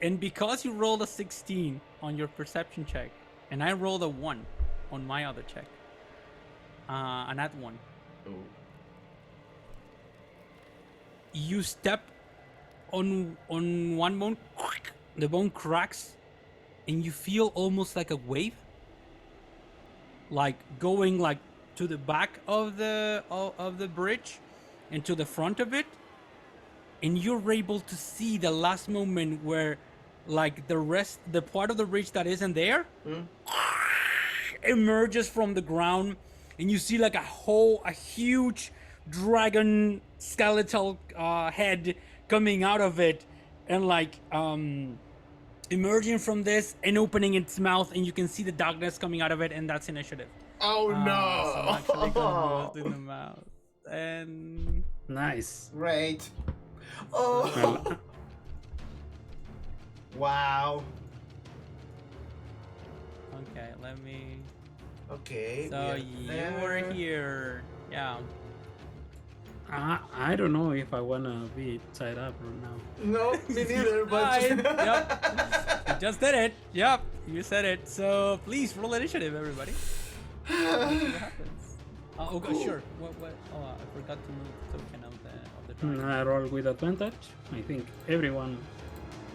and because you rolled a 16 on your perception check, and I rolled a 1 on my other check, an at 1. You step on one bone, the bone cracks, and you feel almost like a wave, like going like to the back of the bridge and to the front of it, and you're able to see the last moment where like the part of the bridge that isn't there emerges from the ground, and you see like a huge dragon skeletal head coming out of it, and like emerging from this and opening its mouth, and you can see the darkness coming out of it, and that's initiative. Oh So I'm no! actually gonna move in the mouth. And Nice. Great. Oh! Wow. okay, let me. Okay. So we are you there. were here. Yeah. I don't know if I wanna be tied up right now. No, me neither, but. Yep. You just did it. Yep. You said it. So please roll initiative, everybody. Let's see what happens. Okay, Cool. sure. What? Oh, I forgot to move the token of the dragon. I roll with advantage. I think everyone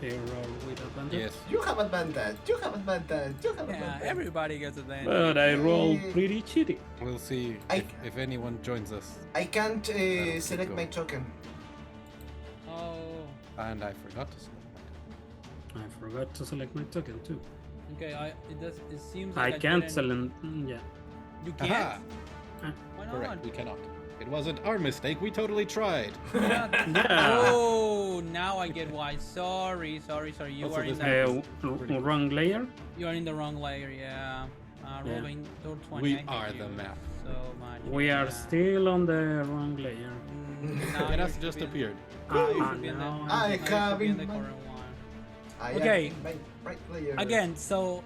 here roll with advantage. Yes. You have advantage. You have advantage. You have Yeah, advantage. everybody gets advantage. But I roll pretty shitty. We'll see if anyone joins us. I can't keep select my going. token. Oh. And I forgot to select my I forgot to select my token too. Okay. It seems I like can't didn't- select. Yeah. You token. can't. Aha! Why not? Correct, we cannot. It wasn't our mistake, we totally tried. Yeah. Oh, now I get why. Sorry. You Also, are in this the Wrong layer. you are in the wrong layer. Yeah. Yeah. Rolling door 20. We I hate are you the map. So much. We are Yeah. still on the wrong layer. Now It you has should just be in- appeared. now you should be in the- no. I now you should have be in the in current one. I Okay. am my right player. Again, so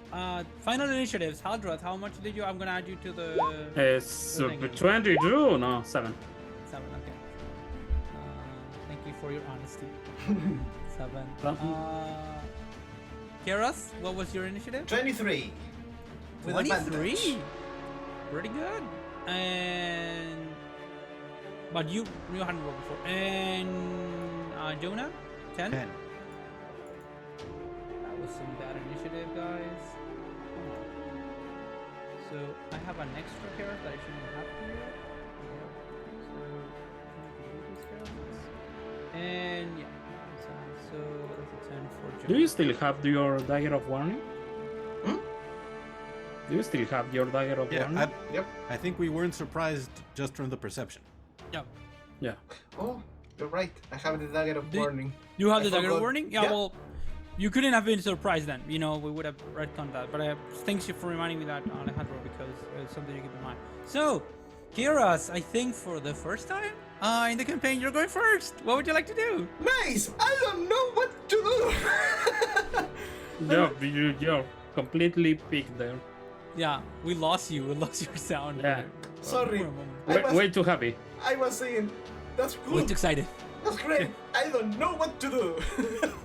final initiatives. Haldrath, how much did you? I'm gonna add you to the It's Thank you. 22. No, 7. 7. Okay. Thank you for your honesty. 7. Um, Keras, what was your initiative? 23. With advantage. 23. Pretty good. And but you hadn't rolled before. And Jonah, 10. 10. That was some bad initiative, guys. So I have an extra Keras that I shouldn't have here. And yeah, so that's a 10 for Jonah. Do you still have your dagger of warning? Hmm? Do you still have your dagger of warning? Yeah, Yep. I think we weren't surprised just from the perception. Yep. Yeah. Oh, you're right. I have the dagger of warning. You have I the dagger forgot. warning? Yeah, Yeah. well, you couldn't have been surprised then. You know, we would have retconned that. But thanks you for reminding me that, Alejandro, because it's something you keep in mind. So, Kiras, I think for the first time in the campaign, you're going first. What would you like to do? Nice! I don't know what to do! You're completely peaked there. Yeah, we lost you. We lost your sound. Yeah. Sorry. For a moment. I was- Way too happy. I was saying, that's Way good. too excited. That's great. I don't know what to do.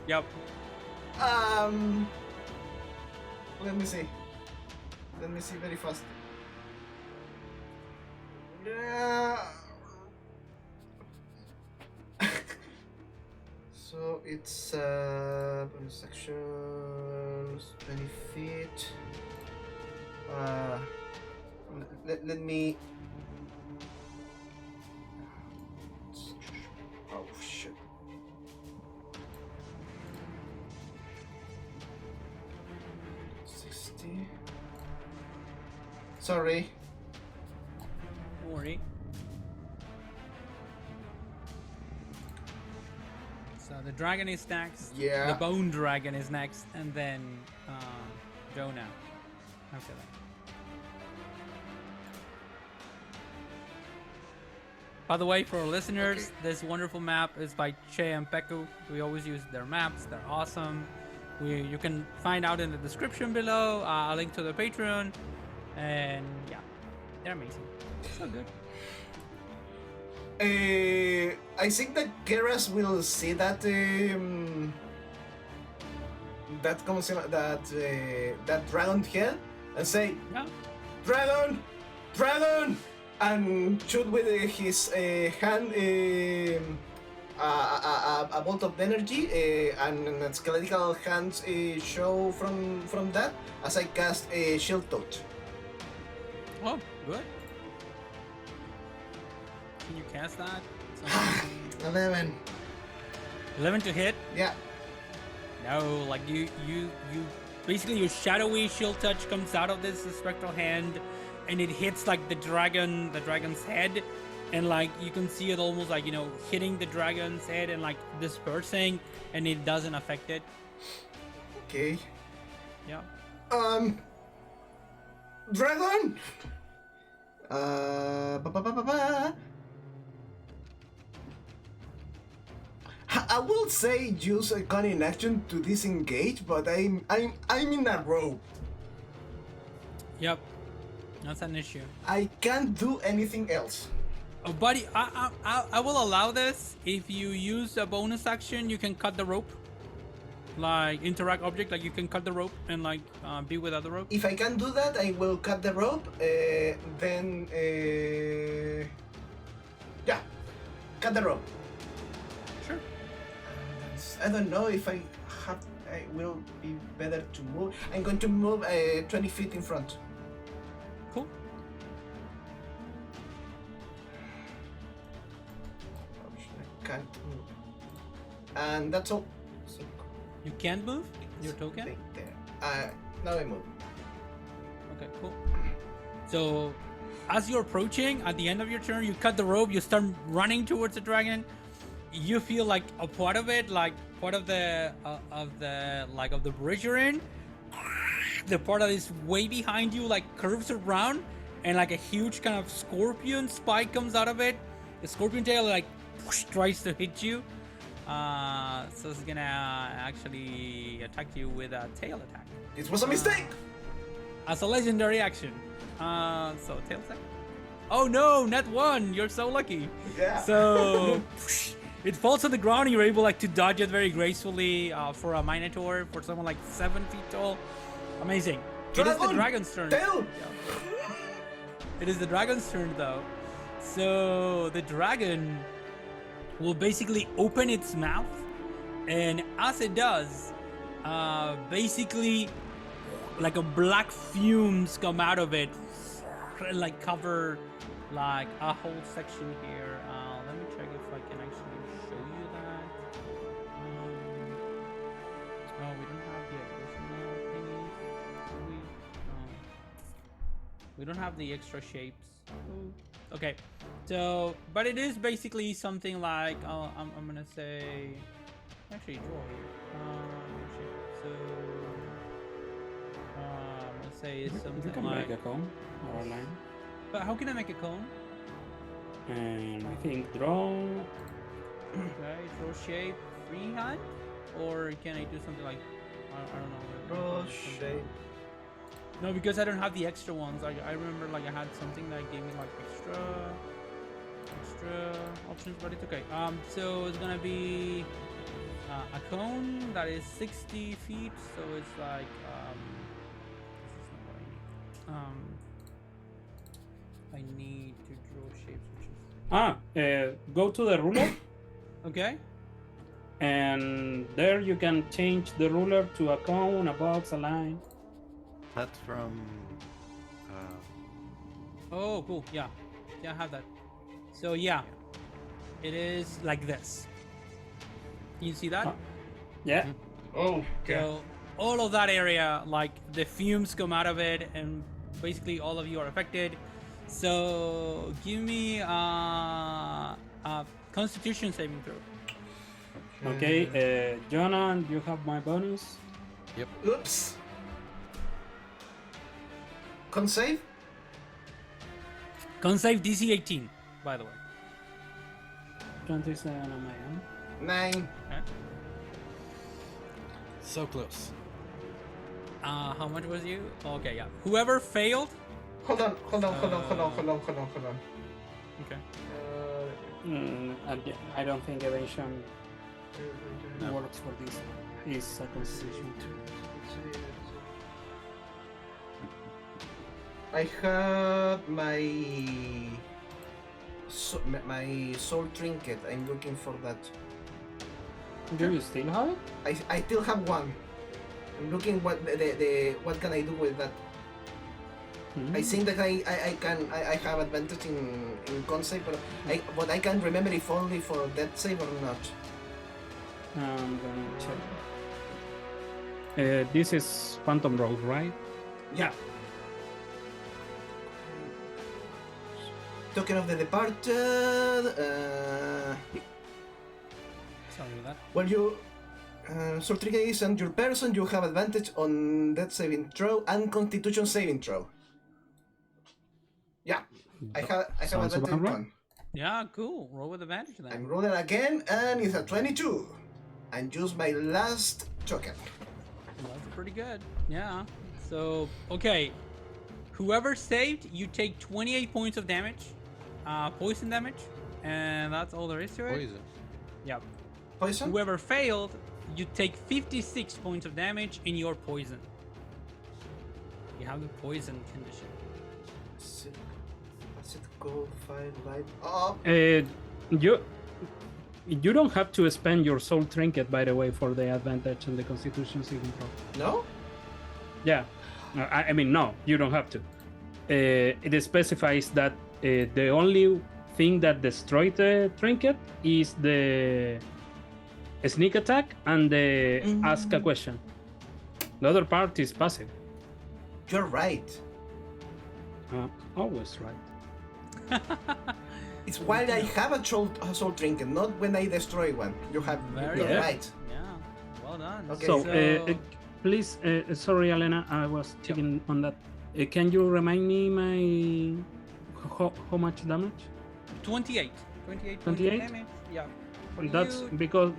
Yep. Let me see. Let me see very fast. So it's bonus sections, 20 feet. Let me. Oh shit. Sorry. Don't worry. So the dragon is next. Yeah. The bone dragon is next, and then Jonah. After that. By the way, for our listeners, Okay. this wonderful map is by Che and Peku. We always use their maps. They're awesome. You can find out in the description below a link to the Patreon. And yeah, they're amazing. So good. I think that Geras will see that ¿cómo se llama? That dragon head and say, Yeah. Dragon, and shoot with his hand a bolt of energy and skeletal hands show from that as I cast a shield touch. Oh, good. Can you cast that? 11. 11 to hit? Yeah. No, like you basically your shadowy shield touch comes out of this spectral hand and it hits like the dragon's head, and like you can see it almost like, you know, hitting the dragon's head and like dispersing, and it doesn't affect it. Okay. Yeah. Dragon! I will say use a cunning action to disengage, but I'm in a row. Yep. That's an issue. I can't do anything else. Oh, buddy, I will allow this. If you use a bonus action, you can cut the rope. Like interact object, like you can cut the rope and like be without the rope. If I can do that, I will cut the rope. Then yeah, cut the rope. Sure. I don't know if I will be better to move. I'm going to move 20 feet in front. Cool. I can't move. And that's all. So, You can't move your token. right there. Now I move. Okay, cool. So, as you're approaching, at the end of your turn, you cut the rope. You start running towards the dragon. You feel like a part of it, like part of the bridge you're in. The part that is way behind you, like curves around, and like a huge kind of scorpion spike comes out of it. The scorpion tail like tries to hit you. So it's gonna actually attack you with a tail attack. It was a mistake. As a legendary action. So tail attack. Oh no, not one. You're so lucky. Yeah. So It falls on the ground and you're able like to dodge it very gracefully for a Minotaur, for someone like 7 feet tall. Amazing. It is the dragon's turn. Tail! Yeah. It is the dragon's turn though. So the dragon will basically open its mouth, and as it does, basically like a black fumes come out of it, and like cover like a whole section here. Let me check if I can actually show you that. Oh, we don't have the additional thingies. Do we? We don't have the extra shapes. Okay, so but it is basically something like I'm gonna say, actually draw here. So let's say it's You something can like. make a cone or a line. But how can I make a cone? And I think draw. Okay, draw shape freehand, or can I do something like I don't know. Draw shape. No, because I don't have the extra ones. I remember like I had something that gave me like extra options, but it's okay. So it's gonna be a cone that is 60 feet. So it's like this is not what I need. I need to draw shapes, which is Go to the ruler, okay. and there you can change the ruler to a cone, a box, a line. That's from. Oh, cool. Yeah, I have that. So yeah, it is like this. You see that? Yeah. Oh, So all of that area, like the fumes come out of it, and basically all of you are affected. So give me a Constitution saving throw. Okay, Jonah, you have my bonus. Oops. Con save? Con save DC 18, by the way. 27 on my own. 9. Okay. So close. How much was you? Okay, yeah. Whoever failed. Hold on. Okay. I don't think evasion works for this. It's a constitution. I have my my soul trinket. I'm looking for that. Do you still have it? I still have one. I'm looking what the what can I do with that. I think that I have advantage in con save, but I can't remember if only for death save or not. I'm gonna check. This is Phantom Road, right? Yeah. Token of the departed. Sorry about that. Well, you soul trinket is on your person. You have advantage on death saving throw and Constitution saving throw. Yeah, I have Sounds advantage about right. on. Yeah, cool. Roll with advantage then. I'm rolling again, and it's a 22. And use my last token. That's pretty good. Yeah. So, okay. Whoever saved, you take 28 points of damage, poison damage, and that's all there is to it. Poison. Yep. Poison? Whoever failed, you take 56 points of damage in your poison. You have the poison condition. Does it go 5 light? Oh, You don't have to spend your soul trinket, by the way, for the advantage and the Constitution saving throw. no? Yeah, I mean, no, you don't have to. It specifies that the only thing that destroys the trinket is the sneak attack and the ask a question. The other part is passive. You're right. Always right. It's why I have a soul trinket, not when I destroy one. You're Very you're good. right. Yeah. Well done. Okay, So, please, sorry, Elena, I was checking on that. Can you remind me my how much damage? 28. 28 points 28? of damage. Yeah. For That's you,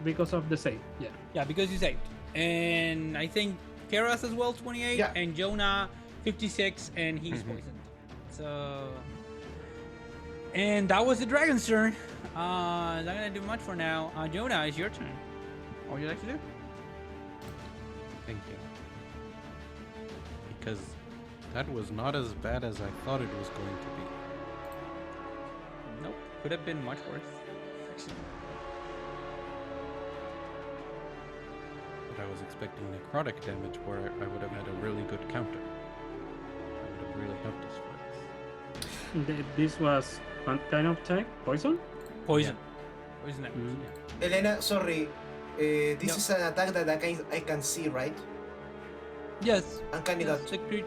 because of the save. Yeah. yeah, because you saved. And I think Keras as well 28, Yeah. and Jonah 56, and he's poisoned. So And that was the dragon's turn. Not gonna do much for now. Jonah, it's your turn. What would you like to do? Thinking. Because that was not as bad as I thought it was going to be. Nope. Could have been much worse. But I was expecting necrotic damage where I would have had a really good counter. That would have really helped us for this. This was what kind of attack? Poison? Poison. Poison damage. Mm. Yeah. Elena, sorry. This Yep. is an attack that I can see, right? Yes. Uncanny Yes, dodge. the crit-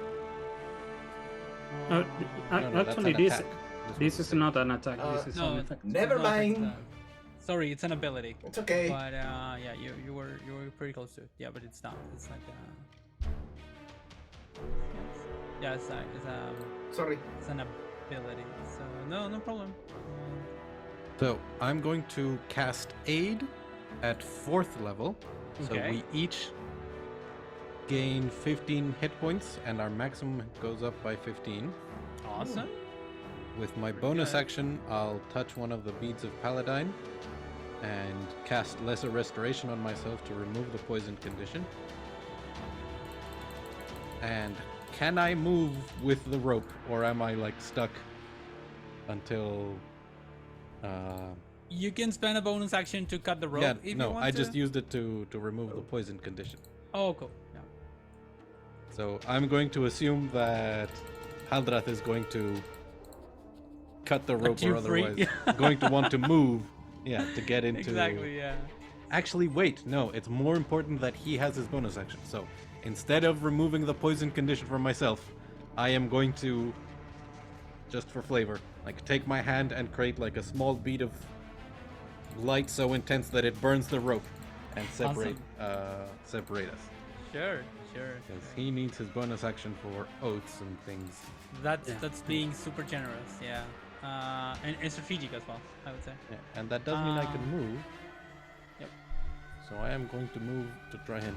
Uh, No, that's actually, an this attack. this was is not an attack. Uh, This is no, an effect. Never no, I think mind. sorry, it's an ability. It's okay. But yeah, you were pretty close to it. Yeah, but it's not. It's like yeah, it's Sorry. it's an ability. So no problem. So I'm going to cast Aid at 4th level. So Okay. we each gain 15 hit points and our maximum goes up by 15. Awesome. With my bonus good. action, I'll touch one of the beads of Paladine and cast Lesser Restoration on myself to remove the poison condition. And can I move with the rope, or am I like stuck until? You can spend a bonus action to cut the rope. Yeah, if you no, want I to. just used it to remove the poison condition. Oh, cool. Yeah. So I'm going to assume that Haldrath is going to cut the rope, you or free. otherwise going to want to move. Yeah, to get into. Exactly. Yeah. Actually, wait, no, it's more important that he has his bonus action. So instead of removing the poison condition from myself, I am going to, just for flavor, like take my hand and create like a small bead of light so intense that it burns the rope and separate us. Sure. Because he needs his bonus action for oaths and things. That's being super generous. Yeah. And strategic as well, I would say. Yeah, and that does mean I can move. Yep. So I am going to move to try and.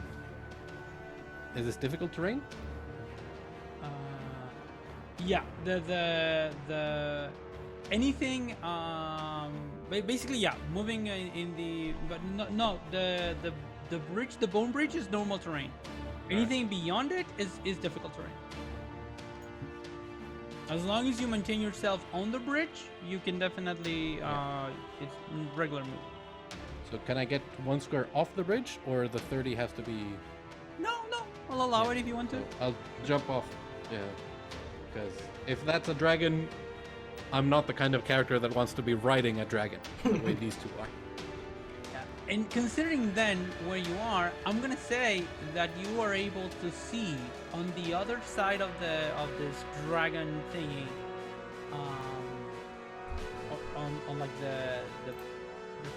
Is this difficult terrain? Yeah, the anything basically, yeah, moving in the, but no the bridge, the bone bridge is normal terrain. Anything beyond it is difficult terrain. As long as you maintain yourself on the bridge, you can definitely it's regular move. So can I get 1 square off the bridge, or the 30 has to be? No, I'll allow it if you want to. So I'll jump off. Yeah. Because if that's a dragon, I'm not the kind of character that wants to be riding a dragon the way these two are. Yeah. And considering then where you are, I'm gonna say that you are able to see on the other side of this dragon thingy, on like the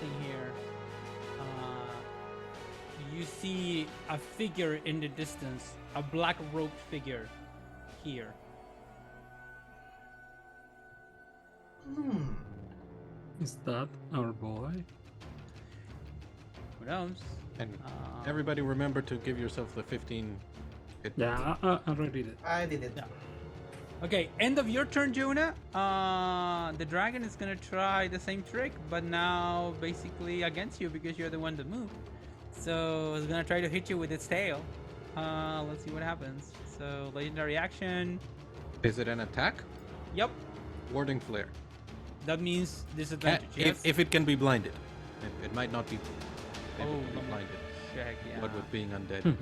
thing here. You see a figure in the distance, a black robed figure here. Is that our boy? Who knows? And everybody remember to give yourself the 15 hit points. Yeah, I already did. I did it. Yeah. Okay, end of your turn, Jonah. The dragon is gonna try the same trick, but now basically against you because you're the one that moved. So it's gonna try to hit you with its tail. Let's see what happens. So legendary action. Is it an attack? Yep, Warding flare. that means disadvantage. Yes. If it can be blinded. It might not be able Oh, to be let me blinded. check, yeah. What with being undead.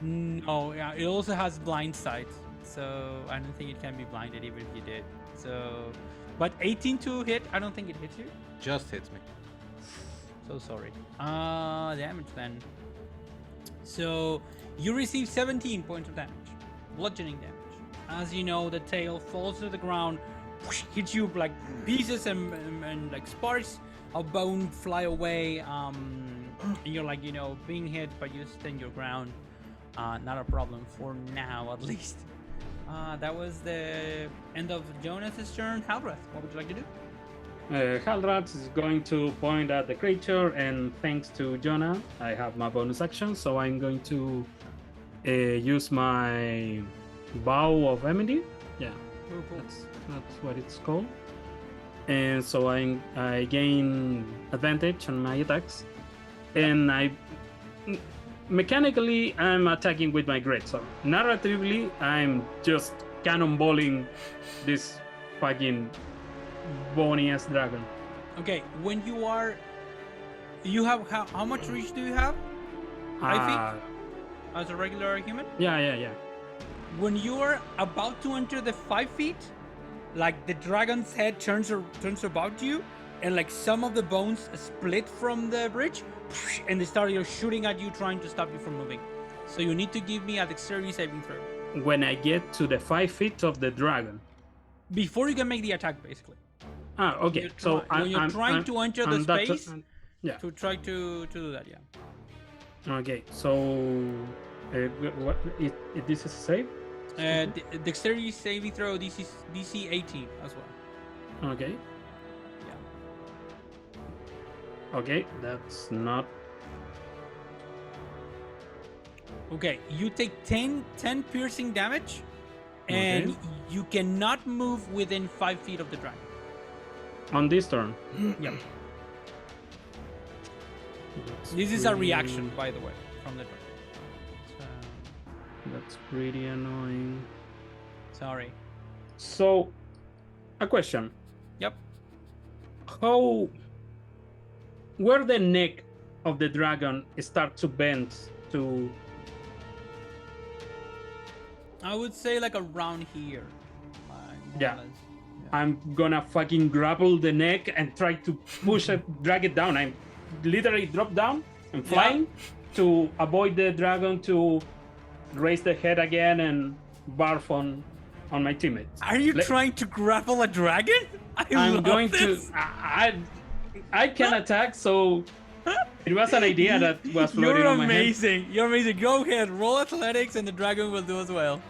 No, yeah, it also has blind sight, so I don't think it can be blinded even if you did. So, but 18 to hit, I don't think it hits you. Just hits me. So sorry. Damage then. So you receive 17 points of damage, bludgeoning damage. As you know, the tail falls to the ground, hits you like pieces and like sparks of bone fly away. And you're like, being hit, but you stand your ground. Not a problem for now, at least. That was the end of Jonas's turn. Haldrath, what would you like to do? Haldrath is going to point at the creature, and thanks to Jonah, I have my bonus action, so I'm going to use my Bow of Amity. Yeah, Cool. that's what it's called. and so I gain advantage on my attacks, and mechanically I'm attacking with my greatsword. Narratively, I'm just cannonballing this fucking bony ass dragon. Okay, when you have how much reach do you have? 5 feet as a regular human? Yeah. When you are about to enter the 5 feet, like the dragon's head turns about you, and like some of the bones split from the bridge, and they start shooting at you, trying to stop you from moving. So you need to give me a dexterity saving throw When I get to the 5 feet of the dragon. before you can make the attack, basically. Okay. When you're trying to enter the space, yeah. to try to do that, yeah. Okay. So, what? This is a save. Dexterity saving throw DC 18 as well. Okay. Yeah. Okay, that's not. Okay, you take 10 piercing damage, and Okay. you cannot move within 5 feet of the dragon. On this turn. Yep. That's This is a pretty- reaction, by the way, from the dragon. That's pretty annoying. Sorry. So, a question. Yep. Where the neck of the dragon start to bend to? I would say like around here. More Yeah. or less. I'm gonna fucking grapple the neck and try to push it, drag it down. I'm literally drop down and flying to avoid the dragon to raise the head again and barf on my teammates. Are you Let- trying to grapple a dragon? I'm love going this. to. I can attack, so it was an idea that was floating You're on my head. amazing. You're amazing. Go ahead, roll athletics, and the dragon will do as well.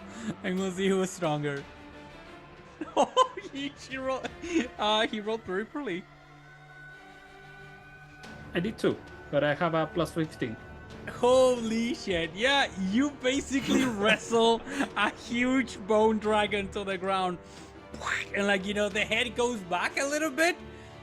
And we'll see who is stronger. Oh, he rolled very poorly. I did too, but I have a plus 15. Holy shit. Yeah, you basically wrestle a huge bone dragon to the ground. And like, the head goes back a little bit.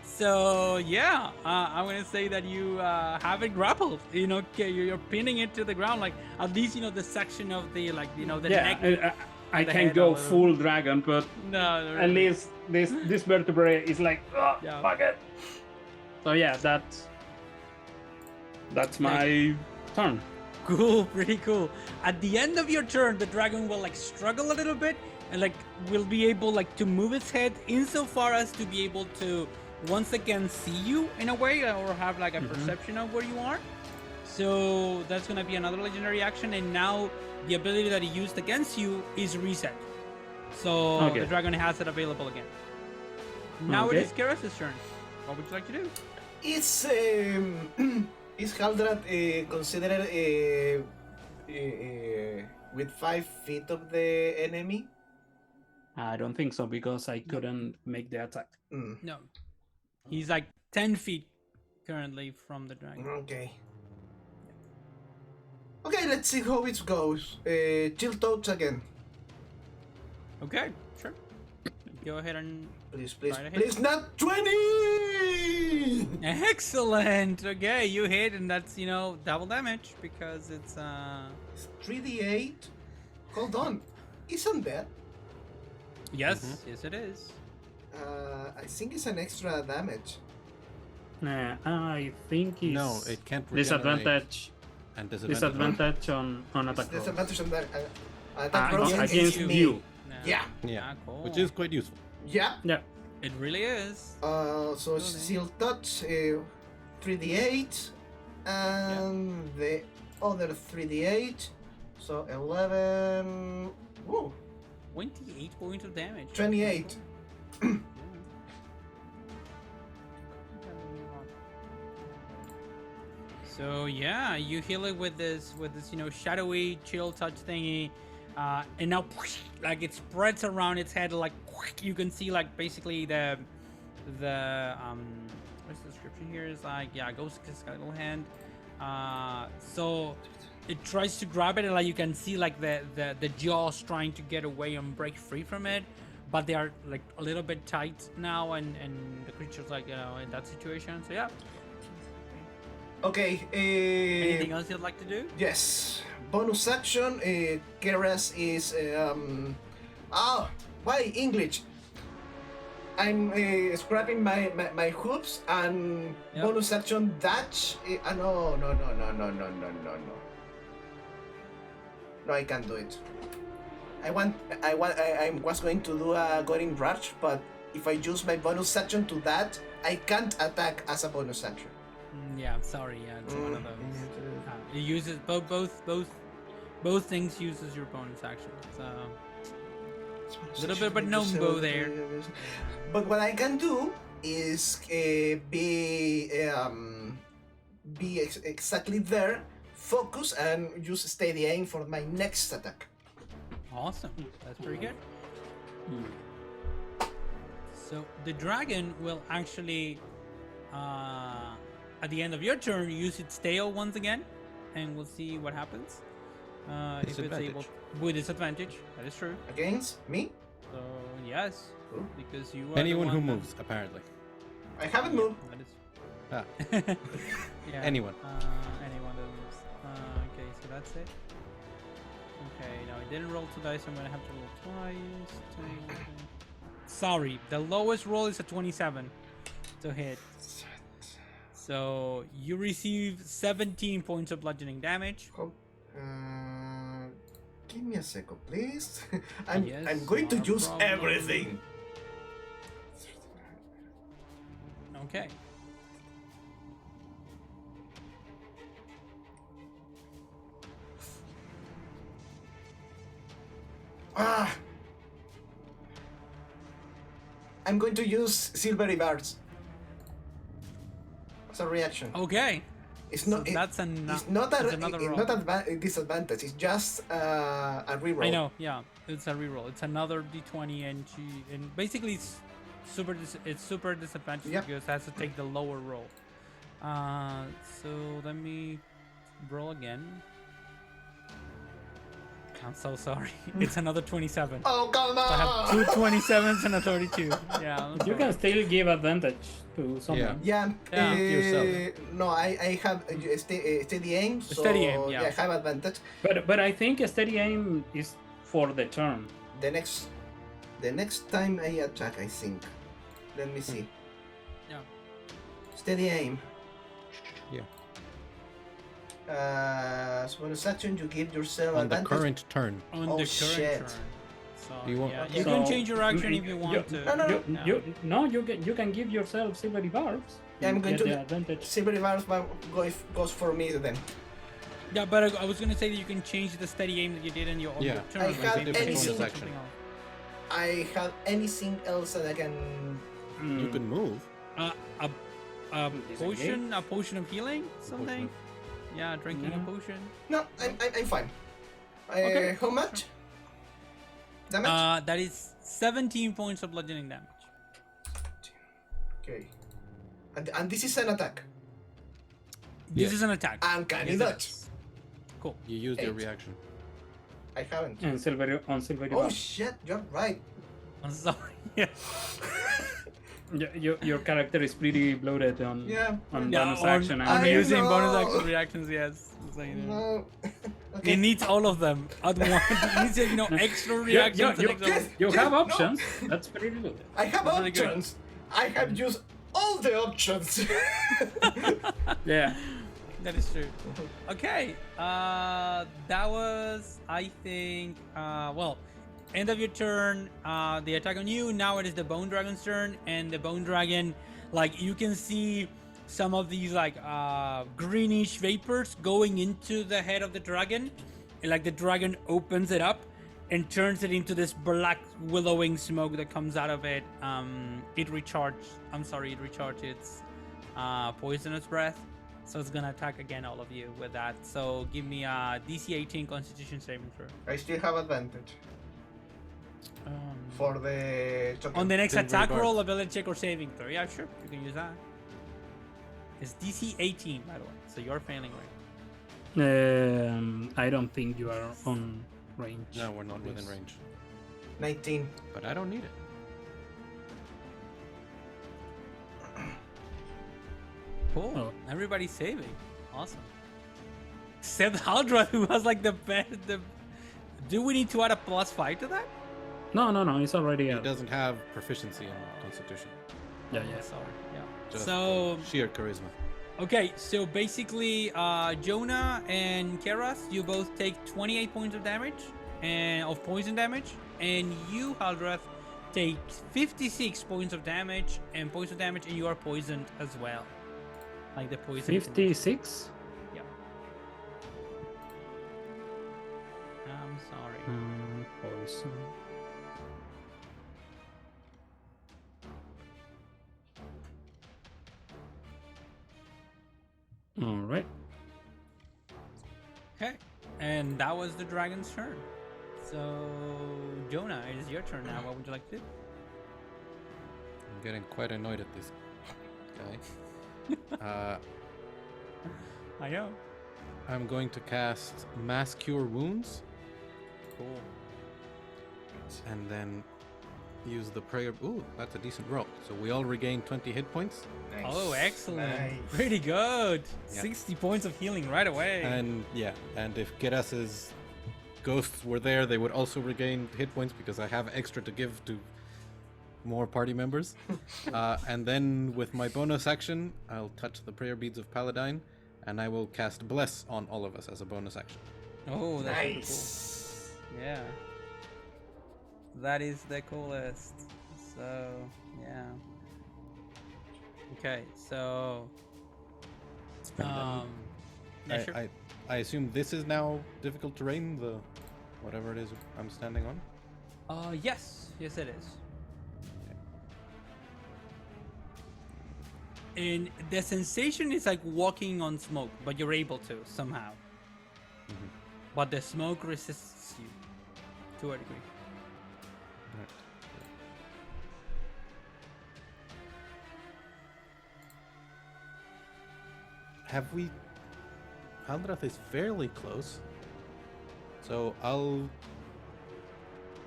So yeah, I'm gonna say that you have it grappled. You're pinning it to the ground. Like at least the section of the the neck. I the can head go a little. full dragon, but No, at least this vertebrae is like, oh, Yeah. fuck it. So yeah, that's my turn. Cool, pretty cool. At the end of your turn, the dragon will struggle a little bit and will be able to move its head insofar as to be able to once again see you in a way, or have a perception of where you are. So that's gonna be another legendary action, and now the ability that he used against you is reset. So Okay. the dragon has it available again. Now Okay. it is Keras' turn. What would you like to do? Is Haldrad considered with 5 feet of the enemy? I don't think so because I couldn't make the attack. No. He's 10 feet currently from the dragon. Okay. Okay, let's see how it goes. Chill touch again. Okay, sure. Go ahead and... Please, please, Right ahead. please, not 20! Excellent! Okay, you hit, and that's, double damage because it's, It's 3d8. Hold on. Isn't that? Yes, yes it is. I think it's an extra damage. Nah, I think it's No, it can't regenerate. disadvantage. And disadvantage. Disadvantage on It's attack rolls. disadvantage on that. Attack rolls Against against you. me. No. Yeah. Yeah, Ah, cool. which is quite useful. Yeah. Yeah. It really is. So Seal Touch, 3d8, and the other 3d8, so 11, whoa, 28 points of damage. 28. So yeah, you heal it with this shadowy chill touch thingy, and now it spreads around its head, you can see basically the what's the description here is ghost skeletal hand. So it tries to grab it, and you can see the jaws trying to get away and break free from it, but they are like a little bit tight now, and the creature's like in that situation. So yeah. Okay. Anything else you'd like to do? Yes. Bonus action. Keras is. Why English? I'm scrapping my hoops and Yep. bonus action dash. No. No, I can't do it. I was going to do a Goring Rush, but if I use my bonus action to that, I can't attack as a bonus action. Yeah, sorry. Yeah, it's one of those. It uses both things uses your bonus action. So a little bit, but no go there. But what I can do is be exactly there, focus, and use steady aim for my next attack. Awesome. That's pretty good. So the dragon will actually, at the end of your turn, use its tail once again, and we'll see what happens. If it's able with disadvantage. That is true. Against me? So yes, Cool. because you are Anyone the who one that- moves, apparently. I haven't moved. That is. Ah. Yeah. Anyone. Anyone that moves. Okay, so that's it. Okay, now I didn't roll 2 dice. I'm gonna have to roll twice. Sorry, the lowest roll is a 27 to hit. So you receive 17 points of bludgeoning damage. Give me a second, please. I'm Yes, going to not a use problem. everything. Okay. I'm going to use silvery bars as a reaction. Okay. It's So not. that's It's not a that's another roll. a disadvantage. It's just a reroll. I know. Yeah, it's a reroll. It's another d20, and basically it's super disadvantageous Yep. because it has to take the lower roll. So let me roll again. I'm so sorry. It's another 27. Oh come So I have on! two 27s and a 32. Yeah. I'm You sorry. can still give advantage to someone. Yeah. Yeah. Yourself. No, I have steady aim. So Steady aim, yeah. I have advantage. But I think a steady aim is for the turn. The next time I attack, I think. Let me see. Yeah. Steady aim. Yeah. As bonus action, you give yourself On the advantage. current turn. On Oh, the current shit. turn. So You want- yeah, you So, can change your action if you want to. No. You can give yourself silvery barbs. Yeah, I'm You going get to- the advantage. Silvery bars goes for me then. Yeah, but I was gonna say that you can change the steady aim that you did in your Yeah. your turn. I like, have maybe anything- change it to bonus something else. I have anything else that I can. You can move. A potion of healing, something. Yeah, drinking a potion. No, I'm fine. Okay. How much? Damage? That is 17 points of bludgeoning damage. Okay. And this is an attack. This Yeah. is an attack. And can you Yes, it dodge? is. Cool. You use your 8. reaction. I haven't. And silvery Oh barbs. shit, you're right. I'm sorry. Yeah. Your character is pretty bloated on Yeah. bonus action. I I'm using bonus know. action reactions. Yes. So, you know. No. It needs all of them at once. It needs extra reactions. and extra- Yes. You have no. options. That's pretty good. I have That's really good. options. I have used all the options. Yeah. That is true. Okay. That was, I think, well, end of your turn. The attack on you. Now it is the Bone Dragon's turn, and the Bone Dragon, like you can see some of these like greenish vapors going into the head of the dragon, and like the dragon opens it up and turns it into this black willowing smoke that comes out of it. It recharges its poisonous breath. So it's gonna attack again all of you with that. So give me a DC 18 Constitution saving throw. I still have advantage Um, for the on the next Silvery attack bar. roll, ability check or saving throw. Yeah, sure, you can use that. It's DC 18, by the way. So you're failing right. I don't think you are on range. No, we're not within range. 19. But I don't need it. Cool. Oh. Everybody's saving. Awesome. Except Haldra, who has like the best. Do we need to add a +5 to that? No. It's already He out. doesn't have proficiency in Constitution. Yeah. Sorry. Yeah. Just So sheer charisma. okay, so basically, Jonah and Keras, you both take 28 points of damage and of poison damage, and you, Haldrath, take 56 points of damage and poison damage, and you are poisoned as well. Like the poison. 56. Yeah. I'm sorry. Poison. All right. Okay, and that was the dragon's turn. So, Jonah, it is your turn now. What would you like to do? I'm getting quite annoyed at this guy. I know. I'm going to cast Mass Cure Wounds Cool. and then use the prayer. Ooh, that's a decent roll. So we all regain 20 hit points. Nice. Oh, excellent. Nice. Pretty good. Yeah. 60 points of healing right away. And yeah, and if Geras's ghosts were there, they would also regain hit points because I have extra to give to more party members. And then with my bonus action, I'll touch the prayer beads of Paladine, and I will cast Bless on all of us as a bonus action. Oh, that's super Nice. cool. Yeah. That is the coolest. So, yeah. Okay, so. Yeah, sure. I assume this is now difficult terrain, the whatever it is I'm standing on. Yes, it is. And the sensation is like walking on smoke, but you're able to somehow. Mhm. But the smoke resists you to a degree. Right. Have we? Haldrath is fairly close, so I'll.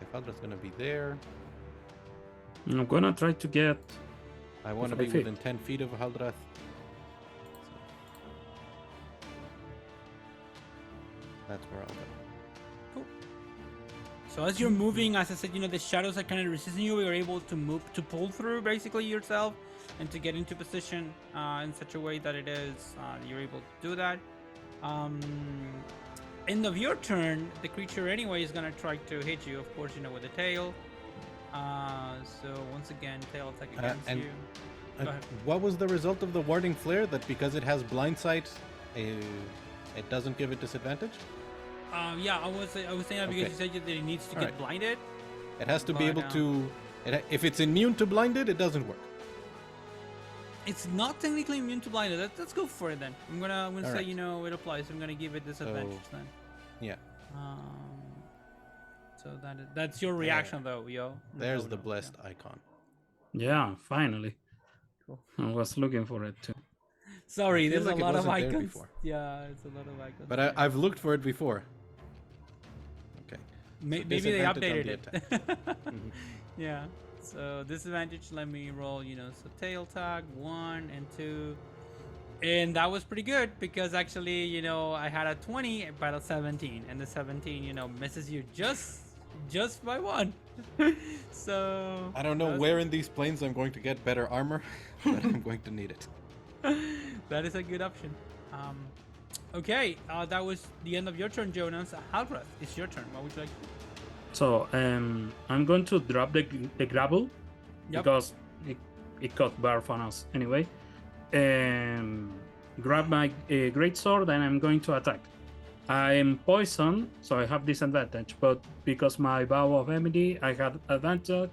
If Haldrath's gonna be there, I'm gonna try to get. I want to 5 be feet. within 10 feet of Haldrath. That's where I'll go. Cool. So as you're moving, as I said, the shadows are kind of resisting you. You're able to move, to pull through basically yourself, and to get into position in such a way that it is you're able to do that. End of your turn, the creature anyway is gonna try to hit you, of course, with the tail. So once again, tail attack against and- you. Go ahead. What was the result of the warding flare? That because it has blind sight, it doesn't give it disadvantage? Yeah, I was saying that because Okay. you said that it needs to get Alright. blinded. It has to be But, able to. If it's immune to blinded, it doesn't work. It's not technically immune to blinded. Let's go for it then. I'm gonna say Alright. it applies. I'm gonna give it disadvantage then. Yeah. So that's your reaction though, yo. There's No, the no, blessed icon. Yeah, finally. Cool. I was looking for it too. Sorry, I feel there's like a it lot of wasn't there icons. before. Yeah, it's a lot of icons. But I've looked for it before. Okay. Maybe they disadvantage on updated the it. Mhm. Yeah. So disadvantage. Let me roll. So tail tag 1 and 2, and that was pretty good because actually, I had a 20 but a 17, and the 17, misses you just by 1. So I don't know that's- where in these planes I'm going to get better armor, but I'm going to need it. that is a good option. Okay, that was the end of your turn, Jonas. Haldrath, it's your turn. What would you like to do? So I'm going to drop the grapple Yep. because it got barf on us anyway. Grab my great sword and I'm going to attack. I am poisoned, so I have disadvantage. But because my bow of enmity, I had advantage,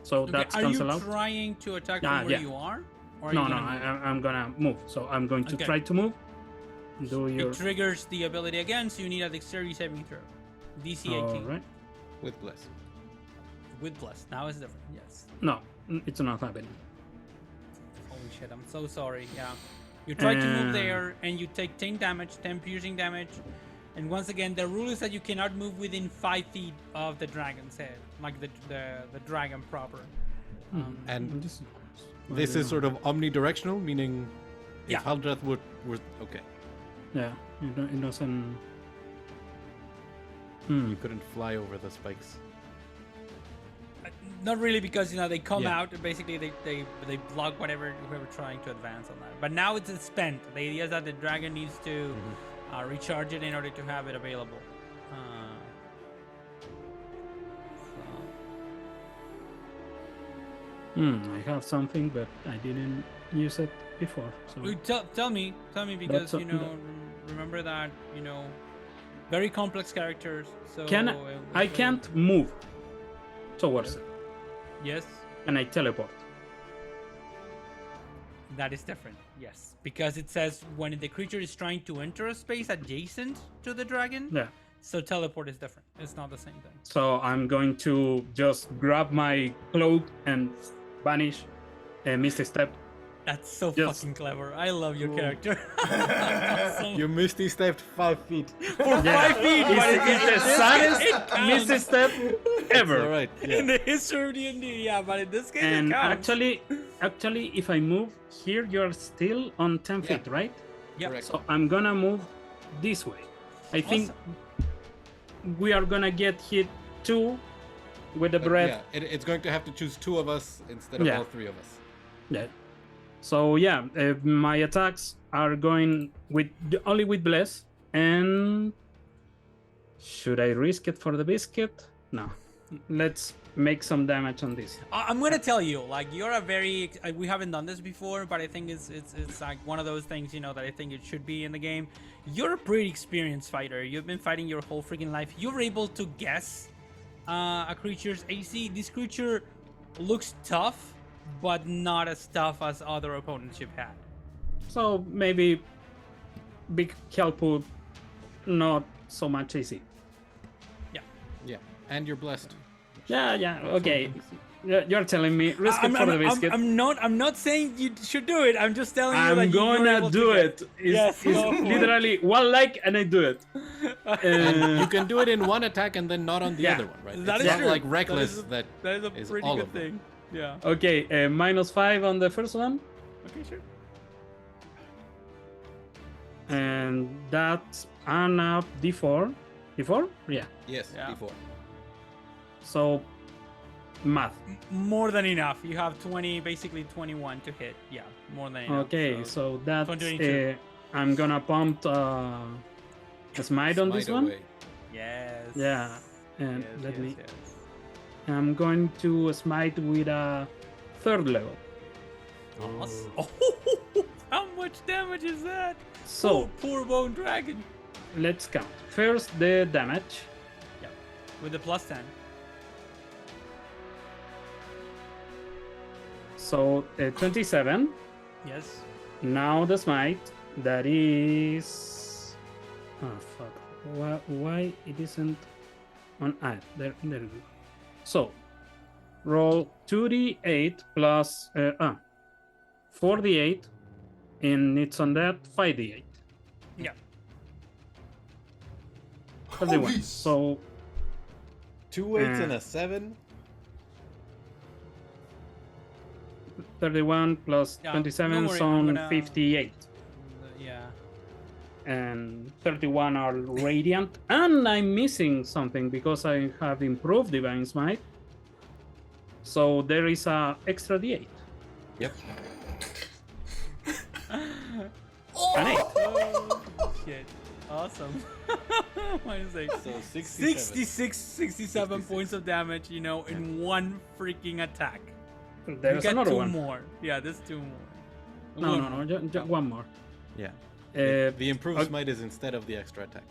so that's Are you cancelled out. trying to attack Yeah, from where yeah. you are? Or are No, you no, gonna move? I'm gonna move. So I'm going to Okay. try to move. Do your It triggers the ability again, so you need a dexterity saving throw. DC 18 all right? With bless. with bless. Now it's different. Yes. No, it's not happening. Holy shit! I'm so sorry. Yeah. You try to move Um, there, and you take 10 damage, 10 piercing damage. And once again, the rule is that you cannot move within 5 feet of the dragon's head, like the dragon proper. And This This is sort of omnidirectional, meaning Yeah. If Haldreth were okay, Yeah, it doesn't. you couldn't fly over the spikes. Not really, because they come Yeah. out and basically they block whoever trying to advance on that. But now it's spent. The idea is that the dragon needs to recharge it in order to have it available. I have something, but I didn't use it before. So Tell me because That's remember that very complex characters. So I can't move towards it. Yes, Can I teleport? that is different. Yes, because it says when the creature is trying to enter a space adjacent to the dragon. Yeah. So teleport is different. It's not the same thing. So I'm going to just grab my cloak and vanish, Misty Step. That's so Yes. fucking clever. I love your Cool. character. Awesome. You Misty stepped 5 feet. For 5 feet. but It's the it saddest counts. Misty Step ever. All right. In Yeah. the history of D&D, yeah, but in this case it And counts. actually, if I move here, you're still on 10 feet, right? Yep. Correct. So I'm gonna move this way. I think we are gonna get hit 2 with the But breath. yeah, it's going to have to choose 2 of us instead of Yeah. all 3 of us. Yeah. So yeah, my attacks are going only with bless. And should I risk it for the biscuit? No. Let's make some damage on this. I'm gonna tell you, like, you're a very. We haven't done this before, but I think it's like one of those things, that I think it should be in the game. You're a pretty experienced fighter. You've been fighting your whole freaking life. You're able to guess a creature's AC. This creature looks tough, but not as tough as other opponents you've had. So maybe big Kelput, not so much AC. Yeah. And you're blessed. Yeah, okay. You're telling me risk it for the biscuit. I'm not saying you should do it. I'm just telling you I'm that you're gonna able do to get- it. Yes, It's go for it. literally one like and I do it. You can do it in one attack and then not on the Yeah. other one, right? That it's is not true. like reckless that That is a is pretty all good of them. thing. Yeah. Okay, -5 on the first one, Okay, sure. and that's an up D4. D4? Yeah. Yes, Yeah. before. So math. More than enough. You have 20, basically 21 to hit. Yeah, more than enough. Okay, so that's 22. I'm gonna pump a smite on this Smite one. away. Yes. Yeah, and Yes, let yes, me. yes. I'm going to smite with a 3rd level. Awesome. Oh, how much damage is that? So Oh, poor bone dragon. let's count. First the damage. With the +10. So 27. Yes. Now the smite. That is. Oh fuck! Why it isn't on? There we go. So roll 2d8 plus 4d8, and it's on that 5d8. Yeah. 31. Holy So 2 8s and a 7. 31 plus Yeah, 27 don't worry, I'm on gonna- 58. Yeah. And 31 are radiant. And I'm missing something because I have improved Divine Smite. So there is a extra d8. Yep. An 8. Oh, shit. Awesome. -8. So 66, 67 points of damage, in one freaking attack. There's you get another 2 one. more. Yeah, there's 2 more. No, just one more. Yeah. Uh, The improved okay. smite is instead of the extra attack.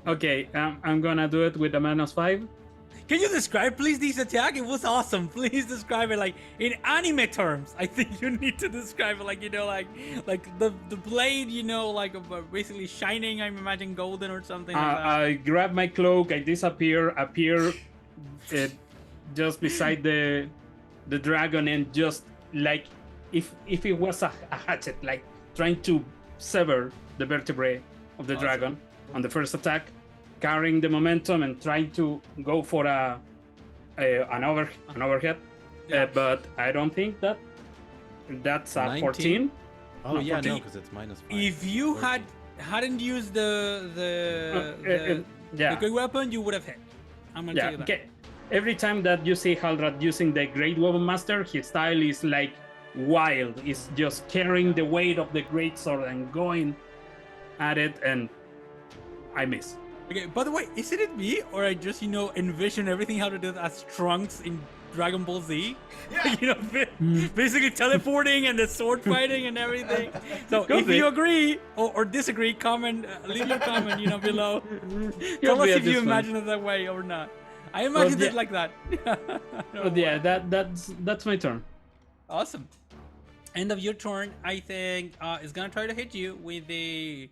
okay, I'm gonna do it with a -5. Can you describe, please, this attack? It was awesome. Please describe it like in anime terms. I think you need to describe it like like the blade, like basically shining. I'm imagining golden or something like that. I grab my cloak, I appear just beside the dragon, and just like if it was a hatchet, like trying to sever the vertebrae of the Awesome. dragon on the first attack, carrying the momentum and trying to go for an overhead. Yeah. But I don't think that's a 19? 14. Oh No, yeah, 14. no, because it's -5. If you 13. hadn't used the yeah. great weapon, you would have hit. I'm gonna tell Yeah. you that. Okay. Every time that you see Haldrad using the Great Weapon Master, his style is like wild. He's just carrying the weight of the great sword and going at it, and I miss. Okay, by the way, isn't it me or I just envision everything how to do that as Trunks in Dragon Ball Z? Yeah. Basically teleporting and the sword fighting and everything. So Could if be. you agree or disagree, comment, leave your comment, below. Tell Could us be at if you this point. imagine it that way or not. I imagined yeah. it like that. But yeah, that's my turn. Awesome. End of your turn, I think, is gonna try to hit you with the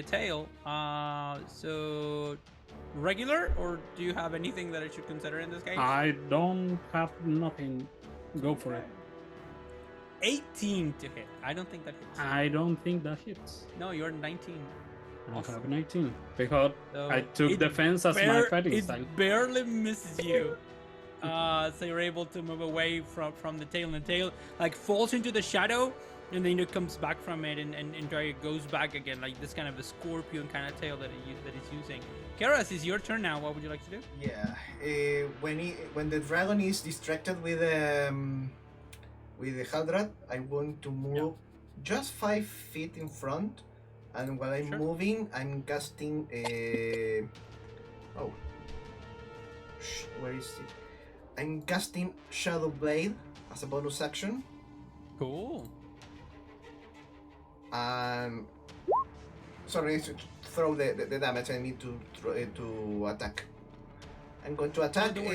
tail. So regular, or do you have anything that I should consider in this case? I don't have nothing. Go for it. 18 to hit. I don't think that hits. I don't think that hits. No, you're 19. I have 19 because So I took it defense as my fighting it style. barely misses you. So you're able to move away from the tail, and the tail like falls into the shadow, and then it comes back from it and goes back again, like this kind of a scorpion kind of tail that it's using. Keras, it's your turn now. What would you like to do? Yeah. When the dragon is distracted with the Haldrad, I want to move just 5 feet in front, and while I'm Sure. moving, I'm casting where is it? I'm casting Shadow Blade as a bonus action, Cool. and sorry, to throw the damage. I need to attack. I'm going to attack don't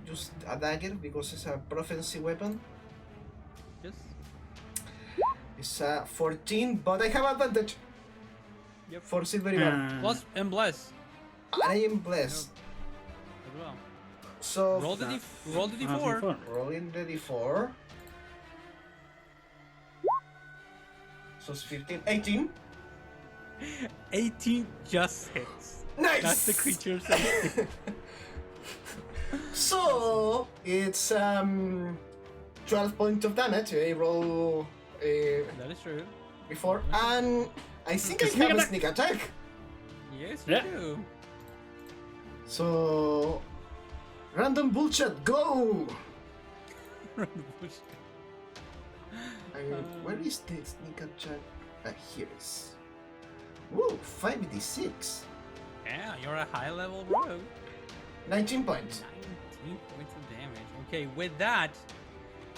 just a dagger because it's a prophecy weapon. Yes. It's a 14, but I have advantage. Yep. For silvery bar. Plus and bless I am blessed. as well. So Roll the d4. rolling the d4. So it's 15, 18. 18 just hits. Nice. That's the creature safety. So it's 12 points of damage. I roll That is true. before, and I think I Sneak have a attack. sneak attack. Yes, you Yeah. do. So random bullshit, go! Where is the sneak attack? Here it is. Woo, 5d6. Yeah, you're a high level rogue. 19 points. 19 points of damage. Okay, with that,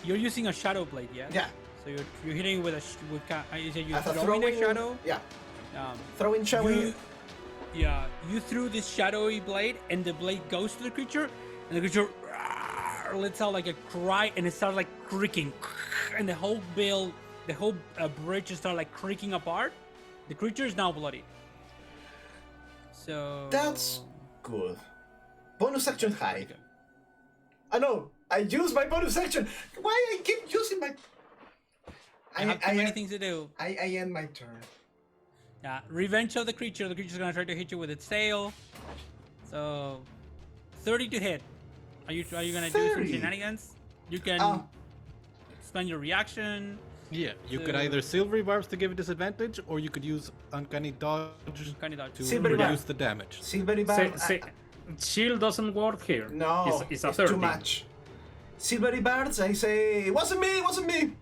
you're using a shadow blade, yeah? Yeah. So you're hitting with you said you're As a throwing a shadow. Yeah. Um, Throwing shadow. you threw this shadowy blade, and the blade goes to the creature, and the creature lets out like a cry, and it starts like creaking, and the whole bridge just starts like creaking apart. The creature is now bloody. So That's good. Bonus action high. Okay. I know. I use my bonus action. Why I keep using my? I have too many things to do. I end my turn. Yeah, revenge of the creature. The creature's gonna try to hit you with its tail. So, 30 to hit. Are you gonna do some 30? shenanigans? You can spend your reaction. Yeah, you could So- either silvery barbs to give it disadvantage, or you could use uncanny dodge Kind of dodge. to Silvery reduce barb. the damage. Silvery bar. Shield doesn't work here. No, it's a it's 30. too much. Silvery birds. I say, it wasn't me. It wasn't me.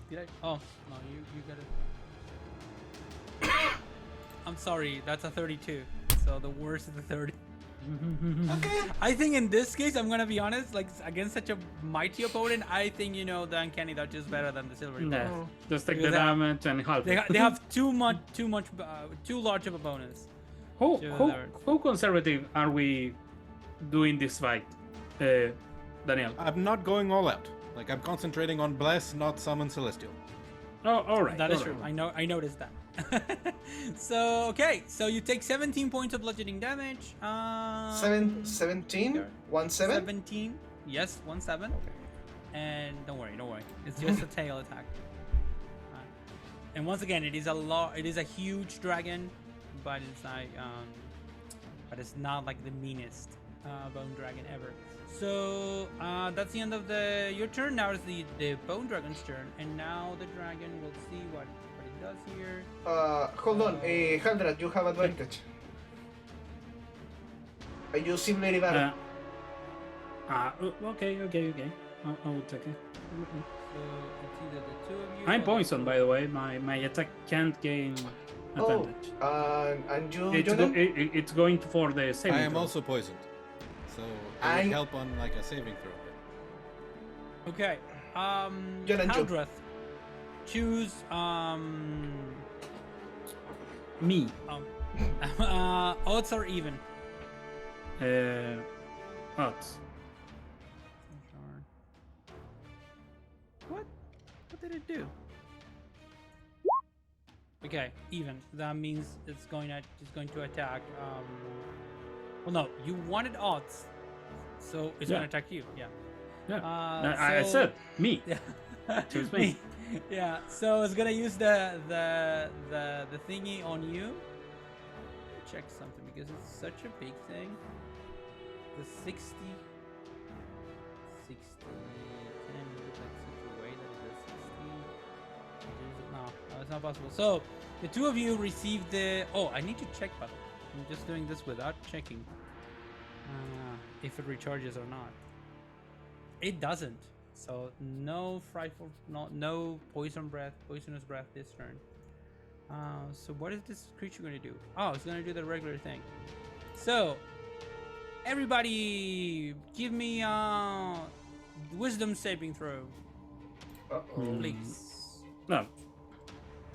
Did I? Oh no, you got it. I'm sorry, that's a 32. So the worst is the 30. Okay. I think in this case, I'm gonna be honest. Like against such a mighty opponent, I think the uncanny dodge is better than the silver. Nah, just take the Because damage and half. They have too large of a bonus. How conservative are we doing this fight, Daniel? I'm not going all out. Like, I'm concentrating on bless, not summon celestial. Oh, all right. That is all true. right. I noticed that. So okay, so you take 17 points of bludgeoning damage. 17. 1 7. 17. Yes, 1-7. And don't worry. It's just a tail attack. And once again, it is a huge dragon, but it's like but it's not like the meanest bone dragon ever. So that's the end of your turn. Now it's the bone dragon's turn, and now the dragon will see what it does here. Hold on, Haldra, you have advantage. You seem very bad. Okay. I will take it. So it's either the two of you. I'm or poisoned, by the way. My attack can't gain advantage. And you, It's, Jordan? it's going for the saving I am throw. also poisoned, so it I- would help on like a saving throw. Okay. Jonan, Haldreth, choose Me. odds or even. Odds. What? What did it do? Okay, even. That means it's going to attack. Well, no, you wanted odds, so it's Yeah. going to attack you. Yeah. Yeah. I So- said me. Yeah. Choose me. Yeah. So it's gonna use the thingy on you. Check something because it's such a big thing. The 60. Can I move it like such a way that it does 60? No, it's not possible. So the two of you receive the. Oh, I need to check, by the way. I'm just doing this without checking if it recharges or not. It doesn't. So no frightful, no poisonous breath this turn. So what is this creature going to do? Oh, it's going to do the regular thing. So everybody, give me a wisdom saving throw, Uh-oh. please. No.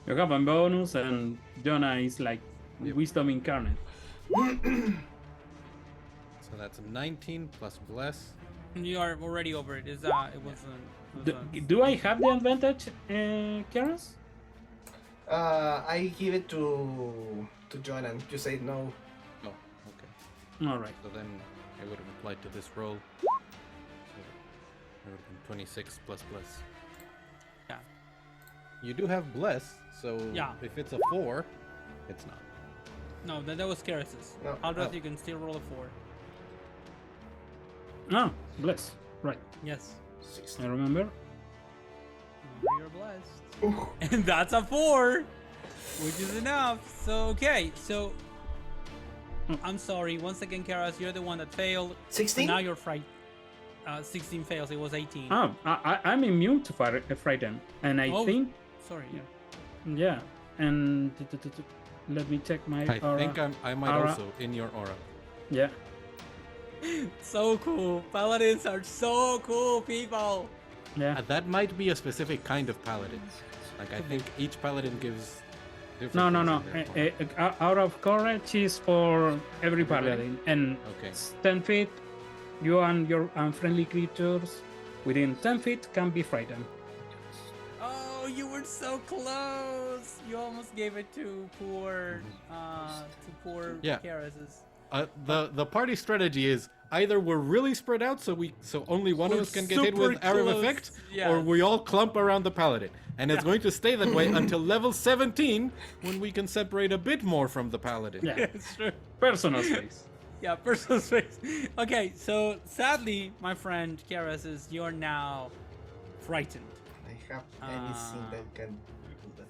You have a bonus, and Jonah is like wisdom incarnate. So that's 19 plus bless. You are already over it. It wasn't. Do I have the advantage, Karas? I give it to Jonan. You say no. Oh, okay. All right. So then it would have applied to this roll. So it would have been 26 plus bless. Yeah. You do have bless, so Yeah. if it's a 4, it's not. No, that was Karas's. No. Haldreth, Oh. you can still roll a 4. Ah, bless. Right. Yes. 60. I remember. You're blessed. And that's a 4, which is enough. So okay, so I'm sorry. Once again, Karas, you're the one that failed. So 16? now you're fright. 16 fails. It was 18. Ah, I'm immune to frighten, and I Oh, think Sorry. yeah. And let me check my I aura. think I might aura. also in your aura. Yeah. So cool. Paladins are so cool, people. Yeah. That might be a specific kind of paladin. Like I think each paladin gives different No. things in their aura. Out of courage is for every paladin, and Okay. it's 10 feet. You and your unfriendly creatures within 10 feet can be frightened. Oh, you were so close. You almost gave it to poor Yeah. Karas's. The party strategy is either we're really spread out so only one of We're us can get hit with super area of close, effect, yes. or we all clump around the paladin. And it's going to stay that way until level 17 when we can separate a bit more from the paladin. Yeah. It's true. Personal space. Yeah, personal space. Okay, so sadly, my friend Karas, you're now frightened. I have anything that can do that.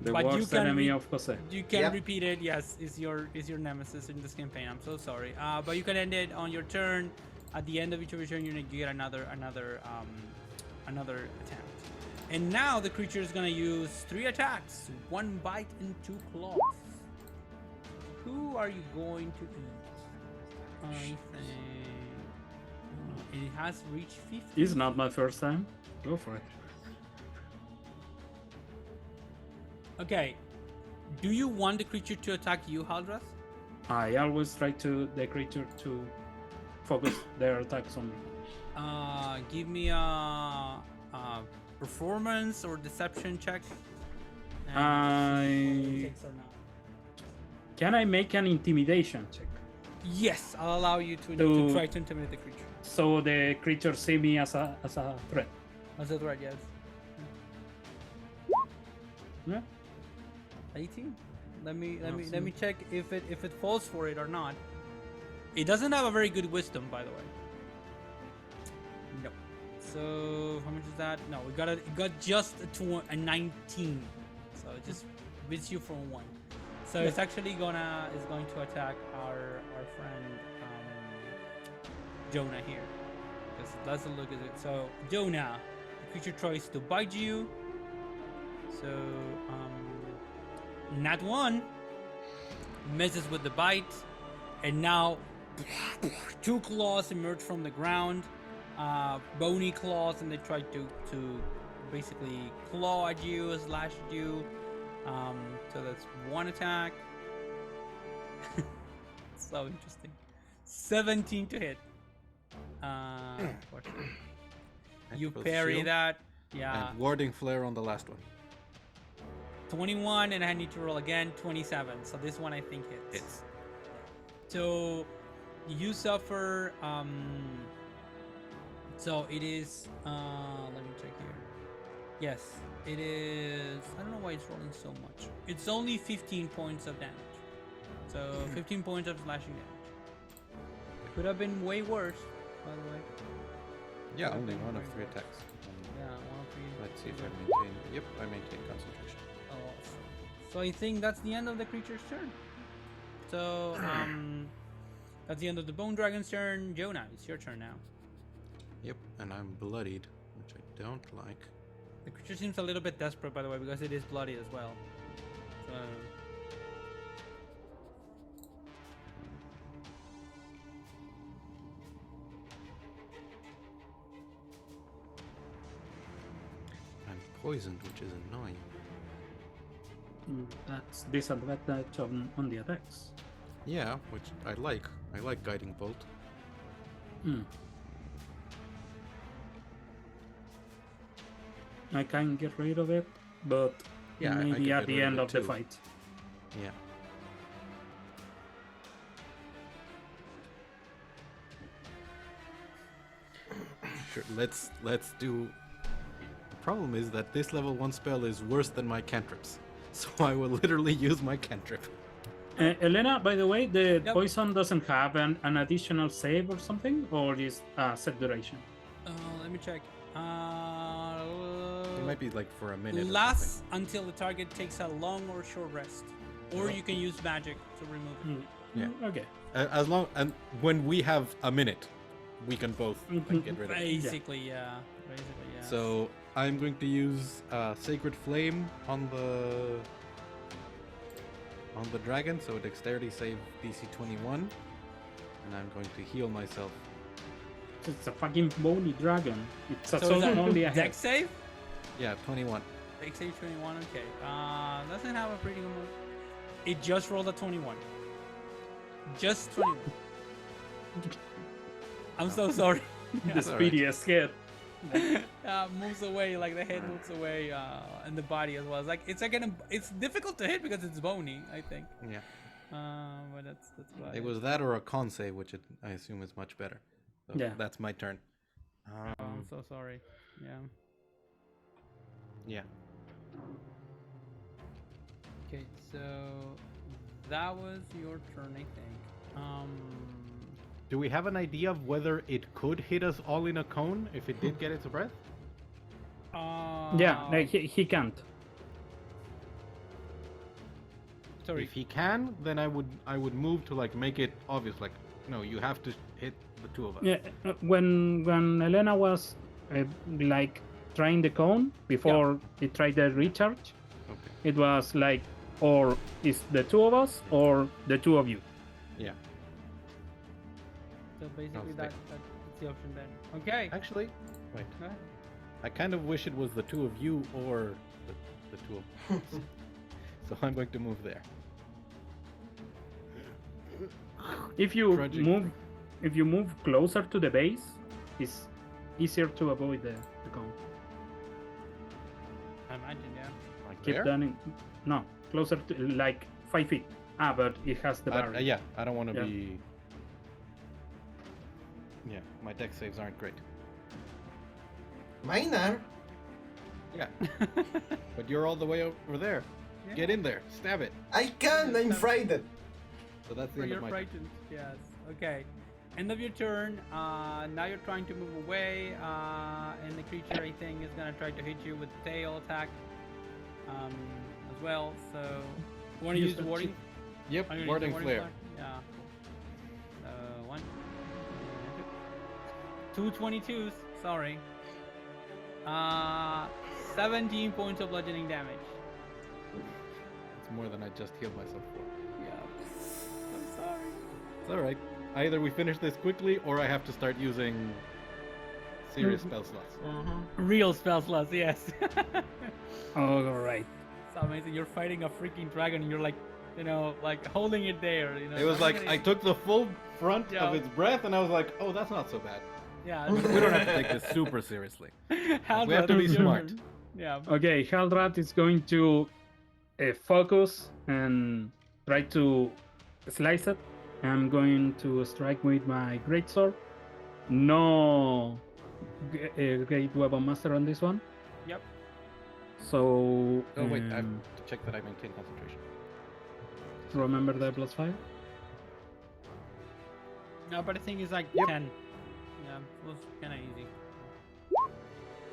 The But you worst can enemy re- of Jose. You can Yep. repeat it. Yes, is your nemesis in this campaign. I'm so sorry. But you can end it on your turn. At the end of each of your turn, you get another attempt. And now the creature is gonna use 3 attacks: 1 bite and 2 claws. Who are you going to eat? I think it has reached 50. It's not my first time. Go for it. Okay. Do you want the creature to attack you, Haldreth? I always try the creature to focus their attacks on me. Give me a performance or deception check. And I- Can I make an intimidation check? Yes, I'll allow you to To- try to intimidate the creature. So the creature see me as a threat. That's it, right? Yes. Yeah. 18. Let me check if it falls for it or not. It doesn't have a very good wisdom, by the way. No. So how much is that? No, it got just a 19. So it just beats you for 1. So it's actually going to attack our friend Jonah here. Because let's look at it. So Jonah, the creature tries to bite you. So nat 1 messes with the bite, and now 2 claws emerge from the ground, bony claws, and they try to basically claw at you, slash at you. So that's 1 attack. So interesting. 17 to hit. You parry shield. that. Yeah. And warding flare on the last one. 21, and I need to roll again. 27. So this one I think hits. Hits. So you suffer. So it is. Let me check here. Yes, it is. I don't know why it's rolling so much. It's only 15 points of damage. So 15 points of slashing damage. Could have been way worse, by the way. Yeah, only 1 of 3 attacks. Yeah, 1 of 3. Let's see if I maintain. Yep, I maintain concentration. Awesome. So I think that's the end of the creature's turn. So that's the end of the Bone Dragon's turn. Jonah, it's your turn now. Yep, and I'm bloodied, which I don't like. The creature seems a little bit desperate, by the way, because it is bloody as well. So I'm poisoned, which is annoying. That's disadvantage on the attacks. Yeah, which I like. I like Guiding Bolt. I can get rid of it, but Yeah, I maybe can at get the rid of end it of the too. fight. Yeah. Sure, let's do. The problem is that this level 1 spell is worse than my cantrips, so I will literally use my cantrip. Elena, by the way, the Yep. poison doesn't have an additional save or something, or is set duration? let me check. It might be like for a minute. or Lasts until the target takes a long or short rest, or Oh. you can use magic to remove it. Yeah. Okay. something. As long and when we have a minute, we can both like, get rid of it. Basically, yeah. Basically, yeah. So I'm going to use Sacred Flame on the dragon, so dexterity save DC 21, and I'm going to heal myself. It's a fucking bony dragon. It's a So is that only a dex save? Yeah, 21. Dex save 21. Okay. Doesn't have a pretty good. It just rolled a 21. Just 21. I'm so sorry. The speediest hit. Moves away, like the head moves away, and the body as well. It's difficult to hit because it's bony, I think. Yeah. But that's about It was that or a con save, which I assume is much better. So Yeah. That's my turn. Oh, I'm so sorry. Yeah. Yeah. Okay, so that was your turn, I think. Do we have an idea of whether it could hit us all in a cone if it did get its breath? Yeah, like he can't. Sorry. If he can, then I would move to like make it obvious. Like, no, you have to hit the 2 of us. Yeah, when Elena was like trying the cone before it tried the recharge, Okay. it was like, or it's the 2 of us or the 2 of you. Yeah. So basically, Sounds that's the option then. Okay. Actually, wait. Go ahead. I kind of wish it was the 2 of you or the 2 of us. So I'm going to move there. If you Trudging. move closer to the base, it's easier to avoid the cone. I imagine, yeah. Like Keep there? that in, no, closer to like 5 feet. But it has the barrier. Yeah, I don't want to Yeah. be. Yeah, my deck saves aren't great. Mine are. Yeah. But you're all the way over there. Get in there. Stab it. I can. I'm frightened. So that's the Or end you're of my turn. frightened. Yes. Okay. End of your turn. Now you're trying to move away, and the creature I think is gonna try to hit you with tail attack, as well. So, you want to use the warding? Yep, I'm gonna use the warding flare. Yeah. One. Two 22s. Sorry. 17 points of bludgeoning damage. It's more than I just healed myself for. Yeah. I'm sorry. It's alright. Either we finish this quickly, or I have to start using serious spell slots. Real spell slots, yes. All right. It's amazing. You're fighting a freaking dragon, and you're like, like holding it there. It was like I took the full front Yeah. of its breath, and I was like, "Oh, that's not so bad." Yeah. We don't have to take this super seriously. How We have to be smart. Yeah. Okay, Haldrat is going to focus and try to slice it. I'm going to strike with my greatsword. No great weapon master on this one. Yep. So Oh wait, I have to check that I maintain concentration. remember the +5. No, but I think it's like Yep. 10. Yeah, it was kind of easy.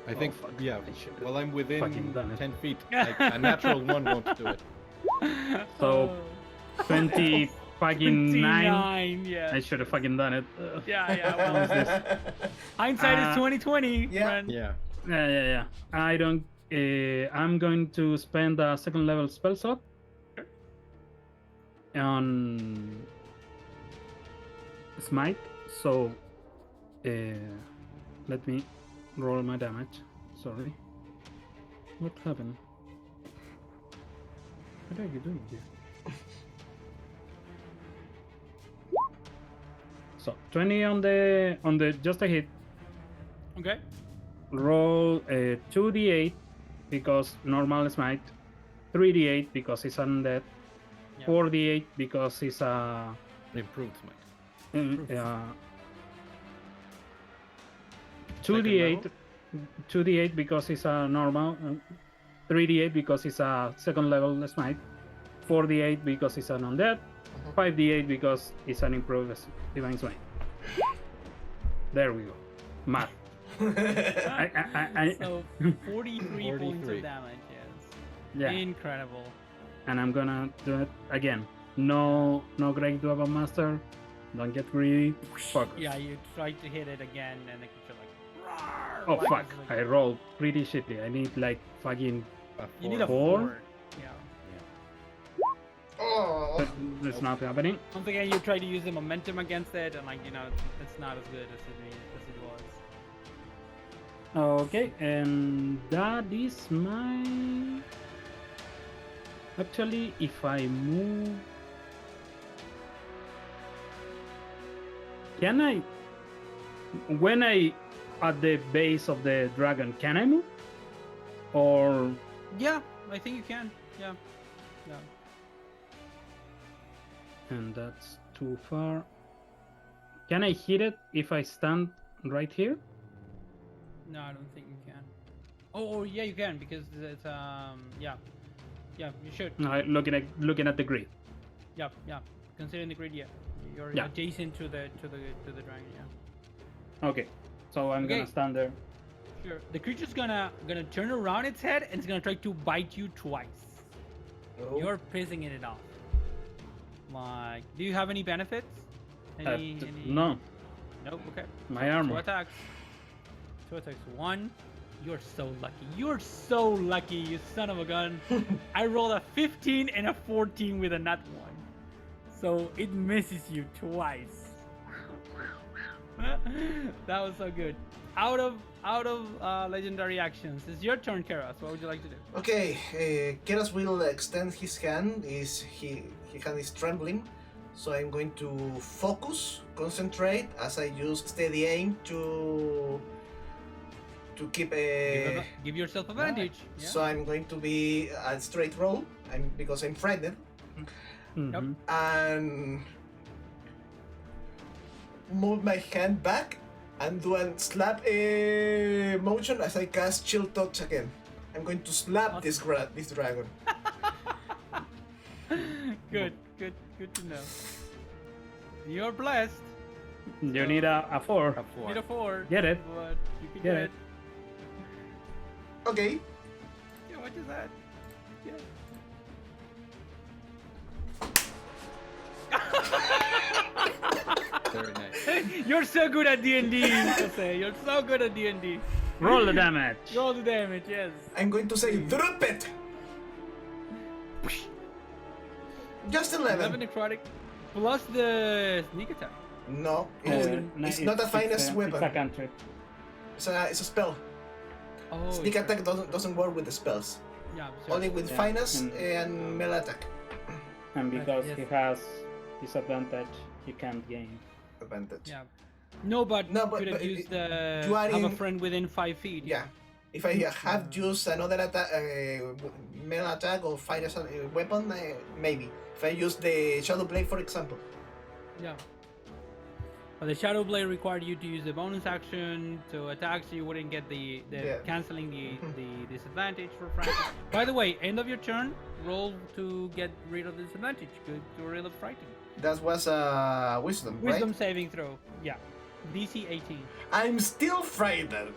I think, fuck. yeah. I should've Well, I'm within fucking done it. 10 feet. Like, a natural one won't do it. So, 20 fucking 9. 29, yeah. I should have fucking done it. Yeah, What was well, this? hindsight is 2020. Yeah. friend. Yeah. Yeah. I don't. I'm going to spend a second level spell slot on smite. So, let me roll my damage. Sorry. What happened? What are you doing here? So 20 on the just a hit. Okay. Roll 2d8 because normal smite, 3d8 because it's undead, Yeah. 4d8 because it's a Improved smite. 2d8 2d8 because it's a normal, 3d8 because it's a second level smite, 4d8 because it's an undead, 5d8 because it's an improved divine smite. There we go. Math. I So 43 points 43. of damage, yes. yeah. Incredible. And I'm gonna do it again. No great weapon master. Don't get greedy. Focus. Yeah, you try to hit it again, and the creature like. "Roar!" Oh like, fuck! it's I like- rolled pretty shitty. I need like fucking. You need a Four? 4. Yeah. Oh. It's not happening. Once again, you try to use the momentum against it, and it's not as good as it was. Okay, and that is my. Actually, if I move, can I? When I at the base of the dragon, can I move? Or Yeah, I think you can. Yeah. and that's too far. Can I hit it if I stand right here? No, I don't think you can. Oh, yeah, you can because it's yeah, you should. No, looking at the grid. Yeah. Considering the grid, yeah, you're Yeah. adjacent to the dragon. Yeah. Okay, so I'm Okay. gonna stand there. Sure. The creature's gonna turn around its head and it's gonna try to bite you twice. Oh. You're pissing it off. Like, do you have any benefits? Any? No, Nope. Okay. my Two armor. attacks. 1. You're so lucky. You're so lucky, you son of a gun. I rolled a 15 and a 14 with a nat 1. So it misses you twice. That was so good. Out of legendary actions. It's your turn, Karas. What would you like to do? Okay, Keras will extend his hand. His hand is trembling, so I'm going to focus, concentrate as I use steady aim to keep a. Give yourself advantage. Yeah. So I'm going to be a straight roll. Because I'm frightened Mhm. and move my hand back and do a slap motion as I cast Chill Touch again. I'm going to slap this dragon. Good to know. You're blessed. You need a 4. A 4. Need a 4. Get it. But you can Get get it. it. Okay. Yeah, what is that? Yeah. Very nice. You're so good at D&D, Jose. You're so good at D&D. Roll the damage. Roll the damage, yes. I'm going to say drop it. Just 11 11. necrotic plus the sneak attack. No, No, it's not a finest weapon. It's a cantrip. It's a spell. Oh, Sneak sure. attack doesn't work with the spells. Yeah, sure. Only with Yeah, finest and- and melee attack And because Yes. he has disadvantage, he can't gain. advantage. Yeah. No, but No, but- could have but used the you are have a in- friend within 5 feet. Yeah. If I have used another attack, melee attack or finest weapon, maybe. If I use the Shadow Blade, for example. Yeah. But the Shadow Blade required you to use the bonus action to attack, so you wouldn't get the Yeah. canceling the disadvantage for frightened. By the way, end of your turn, roll to get rid of the disadvantage. Good to rid of frightened. That was wisdom, Wisdom right? saving throw. Yeah. DC 18. I'm still frightened.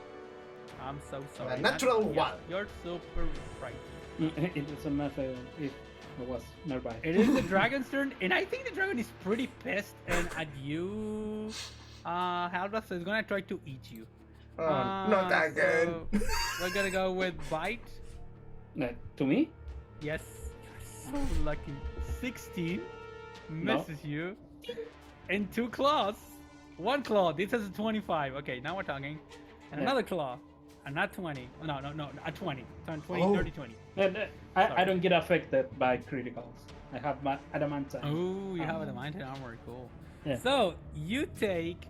I'm so sorry. natural Yeah, one. You're super frightened. It doesn't matter if it was nearby. It is the dragon's turn, and I think the dragon is pretty pissed and at you, Halbra, so it's gonna try to eat you. Not again. So we're gonna go with bite. To me? Yes, you're so lucky. 16 No. misses you, and 2 claws. 1 claw. This is a 25. Okay, now we're talking. And Yeah. another claw. And not 20. No, a 20. Turn 20, Oh. 30, 20. I don't get affected by criticals. I have my adamantine. Oh, you have adamantine armor. Cool. Yeah. So you take,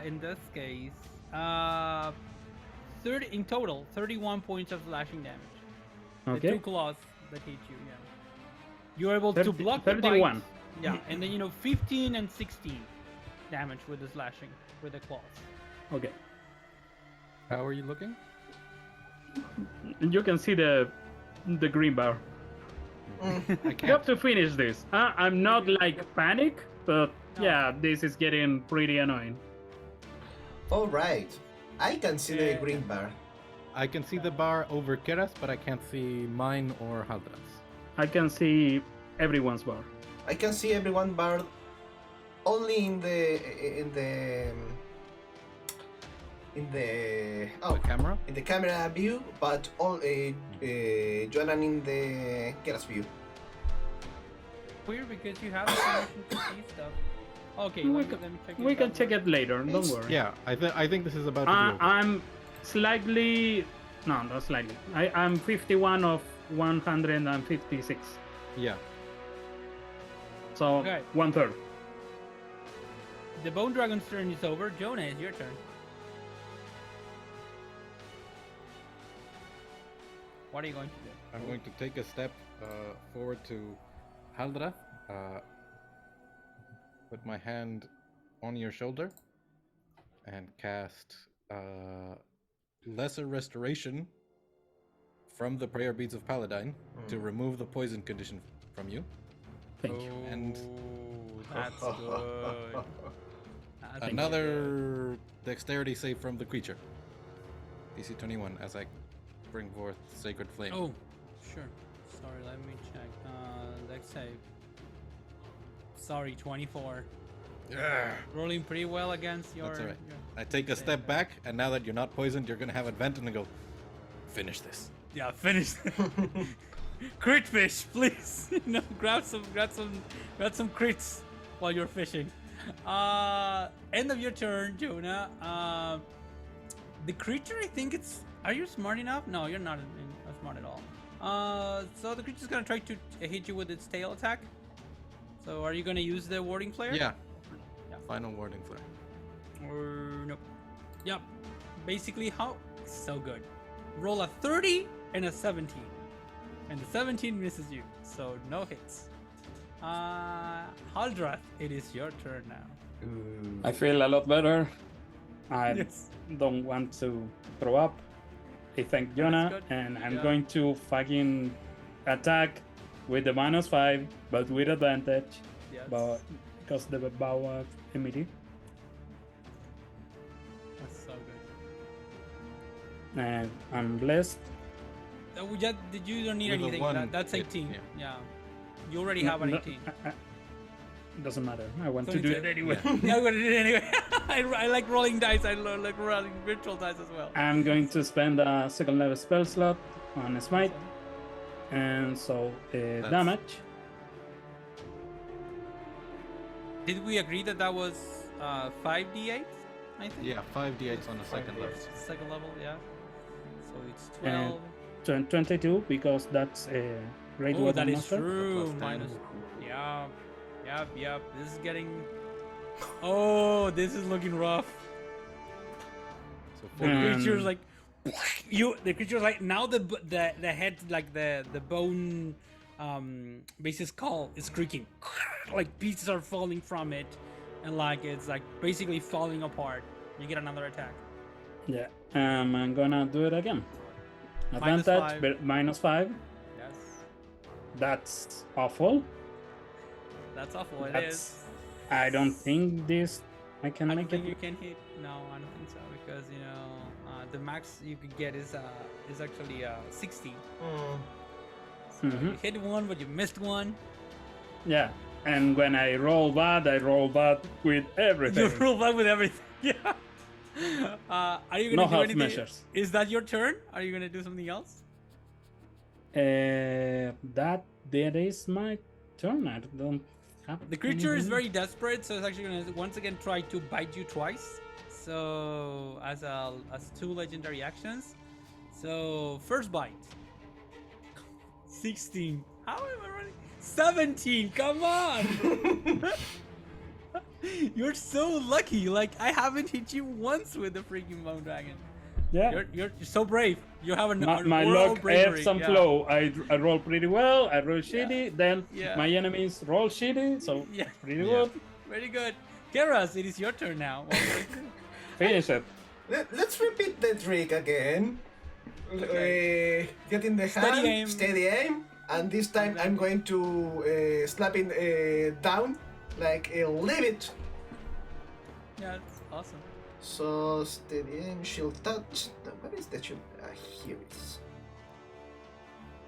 in this case, 30 in total, 31 points of slashing damage. The Okay. 2 claws that hit you. Yeah. You're able to 30 block 31. the bite. Yeah, and then 15 and 16 damage with the slashing with the claws. Okay. How are you looking? You can see the green bar. I You can't. have to finish this. I'm not like panic, but No. yeah, this is getting pretty annoying. All right. I can see the Yeah. green bar. I can see the bar over Keras, but I can't see mine or Haldra's. I can see everyone's bar. I can see everyone bar only in the The camera? in the camera view, but all Joanna in the Keras view. Weird because you have the permission to see stuff. Okay, We let can- me check We can back. check it later. Don't It's- worry. Yeah, I think this is about to be over. I'm slightly. No, not slightly. I'm 51 of 156. Yeah. So Okay. 1/3. The Bone Dragon's turn is over. Jonah, it's your turn. What are you going to do? I'm going to take a step forward to Haldra. Put my hand on your shoulder and cast Lesser Restoration from the Prayer Beads of Paladine to remove the poison condition from you. Thank you. And- That's good. That's good. Another dexterity save from the creature. DC 21 as I bring forth Sacred Flame. Oh, sure. Sorry, let me check. Dex save. Sorry, 24. Yeah. Rolling pretty well against your. That's alright. your- I take a step back, and now that you're not poisoned, you're gonna have advantage and go, finish this. Yeah, finish. Crit fish, please. Grab some crits while you're fishing. End of your turn, Jonah. The creature, I think it's. Are you smart enough? No, you're not smart at all. So the creature's gonna try to hit you with its tail attack. So are you gonna use the warding flare? Yeah. Yeah. Final warding flare. Or nope. Yep. Basically, how so good. Roll a 30 and a 17, and the 17 misses you, so no hits. Haldrath, it is your turn now. Ooh. I feel a lot better. I Yes. don't want to throw up. I thank Jonah, good. and I'm Yeah. going to fucking attack with the -5, but with advantage, Yes. but because the bow of enmity. I'm blessed. You don't need With a anything. one, That's it- 18. yeah. Yeah. You already have an 18. Doesn't matter. I want to do it 22. anyway. Yeah, I'm gonna do it anyway. I like rolling dice. I like rolling virtual dice as well. I'm going to spend a second level spell slot on Smite, and so damage. Did we agree that that was 5d8? I think. Yeah, 5d8s on the second level. Second level, yeah. So it's 12. 22 because that's a great Oh, weapon that is monster. true. Plus 10. Minus. Yeah. Yep. This is getting. Oh, this is looking rough. So The 40. creature's like. The creature's like now the head, like the bone basis skull is creaking, like pieces are falling from it, and like it's like basically falling apart. You get another attack. Yeah, I'm gonna do it again. Minus Advantage, five. but -5. Yes, That's awful. that's awful. It That's. is. I don't think this. I can I don't make think it. you can hit. No, I don't think so because the max you could get is actually 60. Mm. So you hit one, but you missed one. Yeah, and when I roll bad with everything. You roll back with everything. Yeah. Are you gonna No do half anything? measures. Is that your turn? Are you gonna do something else? That is my turn. I don't have. The creature is anything. very desperate, so it's actually gonna once again try to bite you twice. So as two legendary actions. So first bite. 16. How am I running? 17. Come on. You're so lucky. Like I haven't hit you once with the freaking bone dragon. Yeah. You're so brave. You have My royal luck bravery. ebbs and Yeah. flow. I roll pretty well. I roll shitty. Then Yeah. my enemies roll shitty. So Yeah. pretty Yeah. good. Very good. Keras, it is your turn now. What are you gonna do? Finish it. Let's repeat the trick again. Okay. Get in the Steady hand, aim. steady aim, and this time I'm going to slap it down, like leave it. Yeah, it's awesome. So steady aim, shield touch. No, where is the shield? Here it is.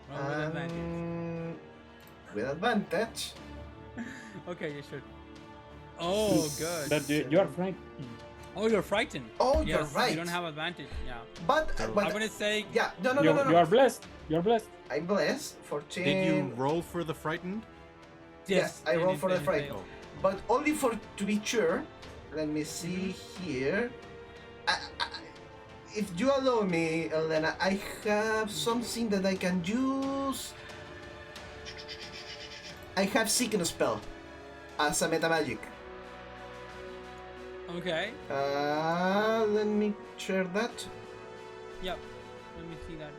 Roll with advantage. With advantage. Okay, you should. Oh, good. But you're right. Oh, you're frightened. Oh, Yes, you're right. You don't have advantage. Yeah. But I'm but gonna say. yeah, no. You are blessed. You're blessed. I'm blessed. 14. Did you roll for the frightened? Yes, I and roll it- for the and it fright. failed. But only for to be sure. Let me see here. If you allow me, Elena, I have something that I can use. I have Sickness spell as a meta magic. Okay. Let me share that. Yep. Let me see that.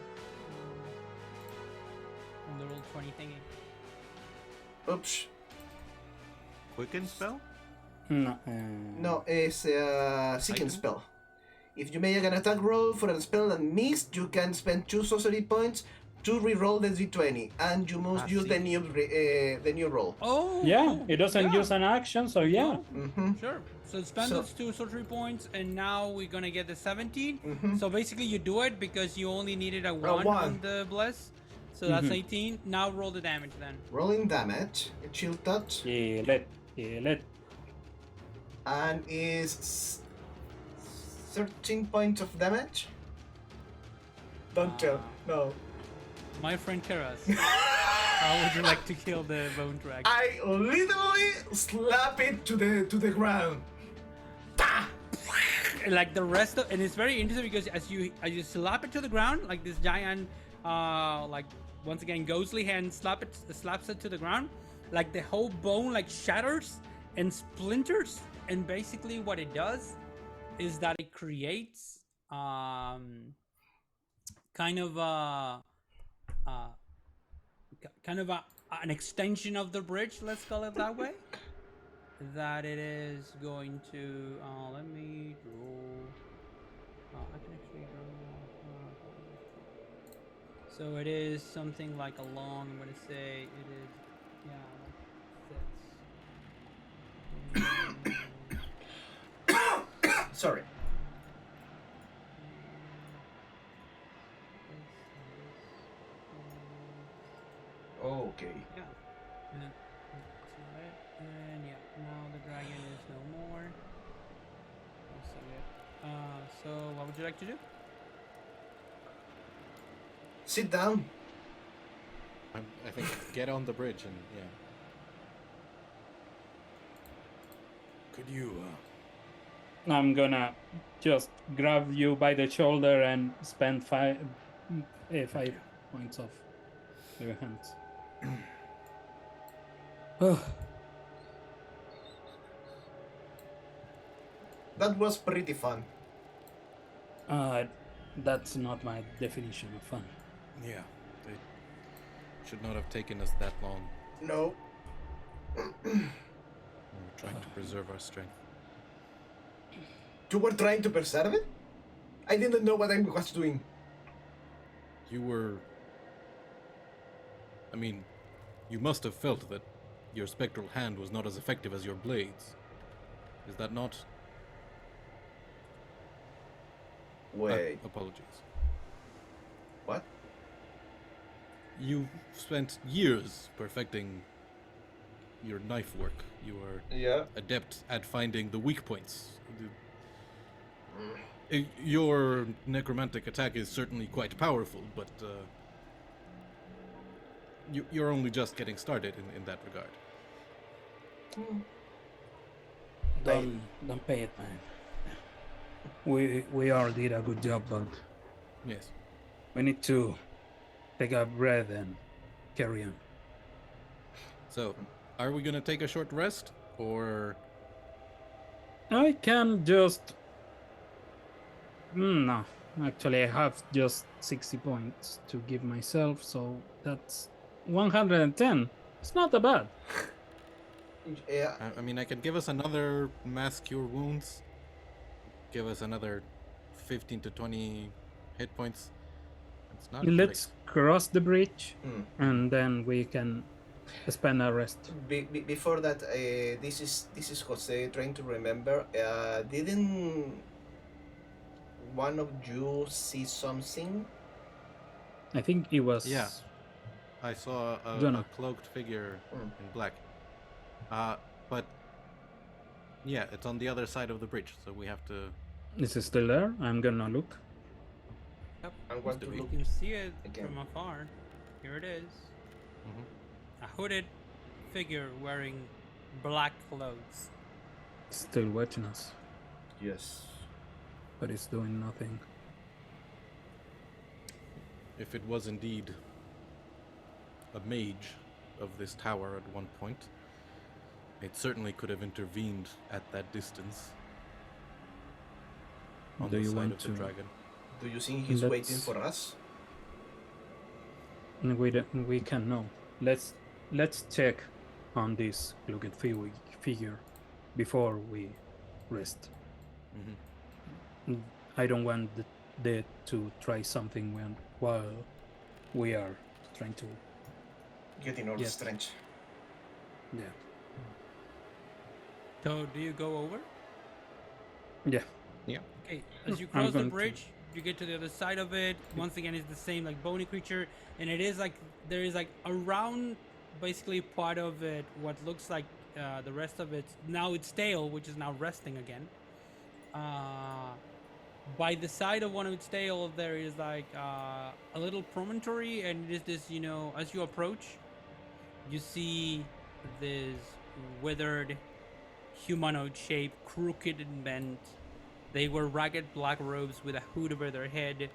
On the roll 20 thingy. Oops. Quicken spell? No. No, it's a Sickness Item? spell. If you make an attack roll for a spell and miss, you can spend 2 sorcery points to re-roll the d20, and you must use the new roll. Oh. Yeah, cool. it doesn't Yeah. use an action, so yeah. Mm-hmm. Sure. So spend So- those 2 sorcery points, and now we're gonna get the 17. Mhm. So basically, you do it because you only needed a 1 one. on the bless. So that's Mhm. 18. Now roll the damage then. Rolling damage, shield touch, Kill it. and is 13 points of damage. Don't tell. No. My friend Keras, how would you like to kill the bone dragon? I literally slap it to the ground. Like the rest of, and it's very interesting because as you slap it to the ground, like this giant, like once again ghostly hand slaps it to the ground, like the whole bone like shatters and splinters, and basically what it does is that it creates kind of an extension of the bridge, let's call it that way. That it is going to let me draw. I can actually draw. So it is something like a long. I'm gonna say it is, yeah, like this. Sorry. Okay. Yeah. And then, that's not it. And yeah, now the dragon is no more. That's so good. So what would you like to do? Sit down. I think get on the bridge and yeah. Could you I'm gonna just grab you by the shoulder and spend five points of your hands. Oh, That was pretty fun. that's not my definition of fun. yeah, they should not have taken us that long. No. We were trying to preserve our strength. You were trying to preserve it? I didn't know what I was doing. You were... I mean, you must have felt that your spectral hand was not as effective as your blades. Is that not? Wait. Apologies. What? You spent years perfecting your knife work. You are Yeah. adept at finding the weak points. Your necromantic attack is certainly quite powerful, but you're only just getting started in that regard. Don't pay it, man. We all did a good job, but Yes. we need to take a breath and carry on. So, are we gonna take a short rest, or I can just. No, actually, I have just 60 points to give myself, so that's 110. It's not that bad. Yeah. I mean, I can give us another mass cure wounds. Give us another 15 to 20 hit points. It's not. Let's cross the bridge, Mm. and then we can spend a rest. Before that, this is Jose trying to remember. Didn't one of you see something? I think it was. Yeah. I saw a Jonah. cloaked figure Mm. in black. But yeah, it's on the other side of the bridge, so we have to. Is it still there? I'm gonna look. Yep. I'm going to be. You look. can see it Again. from afar. Here it is. Mhm. A hooded figure wearing black clothes. Still watching us, Yes. but it's doing nothing. If it was indeed a mage of this tower at one point, it certainly could have intervened at that distance on Do the you side want of the to? dragon. Do you think he's Let's- waiting for us? We can know. Let's check on this cloaked figure before we rest. Mhm. I don't want the dead to try something while we are trying to. Getting all Yes. strange. Yeah. So do you go over? Yeah. Okay, as you I'm cross the going to- bridge, you get to the other side of it. Once again, it's the same like bony creature, and it is like there is like around basically part of it what looks like the rest of it. Now it's tail, which is now resting again. By the side of one of its tail, there is like a little promontory, and it is this. As you approach, you see this withered humanoid shape, crooked and bent. They wear ragged black robes with a hood over their head.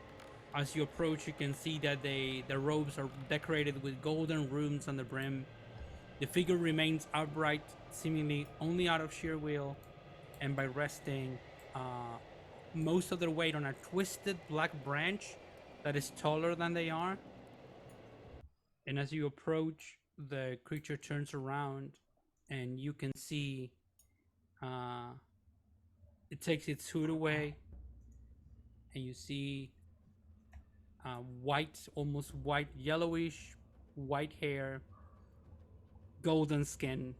As you approach, you can see that their robes are decorated with golden runes on the brim. The figure remains upright, seemingly only out of sheer will, and by resting most of their weight on a twisted black branch that is taller than they are. And as you approach, the creature turns around, and you can see it takes its hood away, and you see white, almost white, yellowish white hair, golden skin,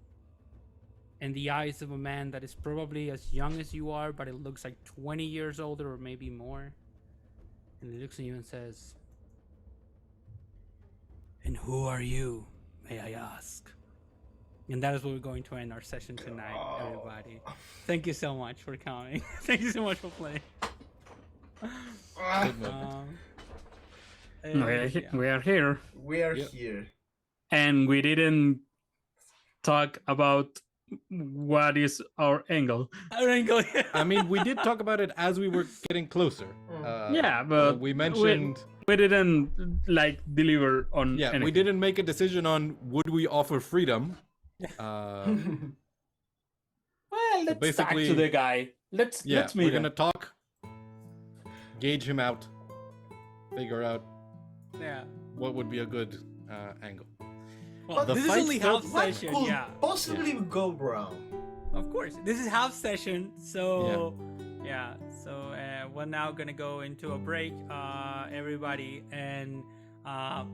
and the eyes of a man that is probably as young as you are, but it looks like 20 years older or maybe more. And he looks at you and says, "And who are you?" may I ask? And that is where we're going to end our session tonight, everybody. Thank you so much for coming. Thank you so much for playing. Good moment. We are here. We are here. And we didn't talk about what is our angle. Our angle, yeah. I mean, we did talk about it as we were getting closer. Yeah, but we mentioned. we didn't like deliver on. Yeah, anything. we didn't make a decision on would we offer freedom. Well, let's talk basically- to the guy. Let's meet we're him. gonna talk, gauge him out, figure out Yeah. what would be a good angle. Well, The this is fight only felt- half What session, could yeah. possibly go wrong? Of course, this is half session, so yeah. So we're now gonna go into a break, everybody, and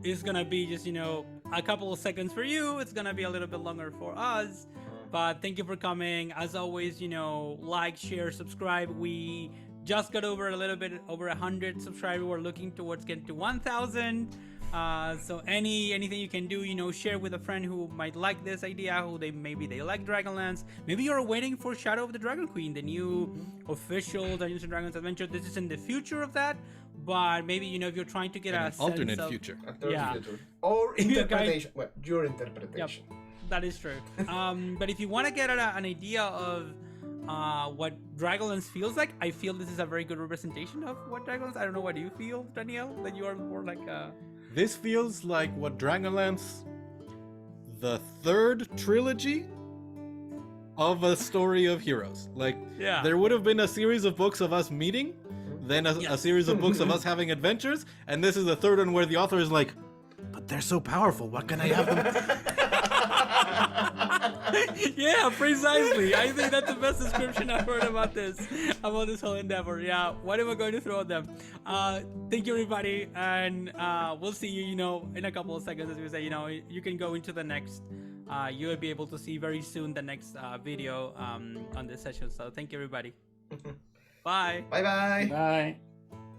it's gonna be just a couple of seconds for you. It's gonna be a little bit longer for us, but thank you for coming. As always, like, share, subscribe. We just got over a little bit over 100 subscribers. We're looking towards getting to 1,000. So anything you can do, share with a friend who might like this idea, maybe they like Dragonlance. Maybe you're waiting for Shadow of the Dragon Queen, the new official Dungeons and Dragons adventure. This is in the future of that, but maybe if you're trying to get An a sense alternate of, future. Yeah. Or If you're interpretation. Well, your interpretation. that is true. But if you want to get an idea of what Dragonlance feels like, I feel this is a very good representation of what Dragonlance. I don't know what you feel, Danielle, that you are more like a. This feels like what Dragonlance, the third trilogy of a story of heroes. Like, Yeah. there would have been a series of books of us meeting, then a Yes. series of books of us having adventures, and this is the third one where the author is like, but they're so powerful, what can I have them? Yeah, precisely. I think that's the best description I've heard about this whole endeavor. Yeah, what am I going to throw at them? Thank you, everybody, and we'll see you, in a couple of seconds. As we say, you can go into the next. You will be able to see very soon the next video on this session. So thank you, everybody. Bye. Bye bye. Bye.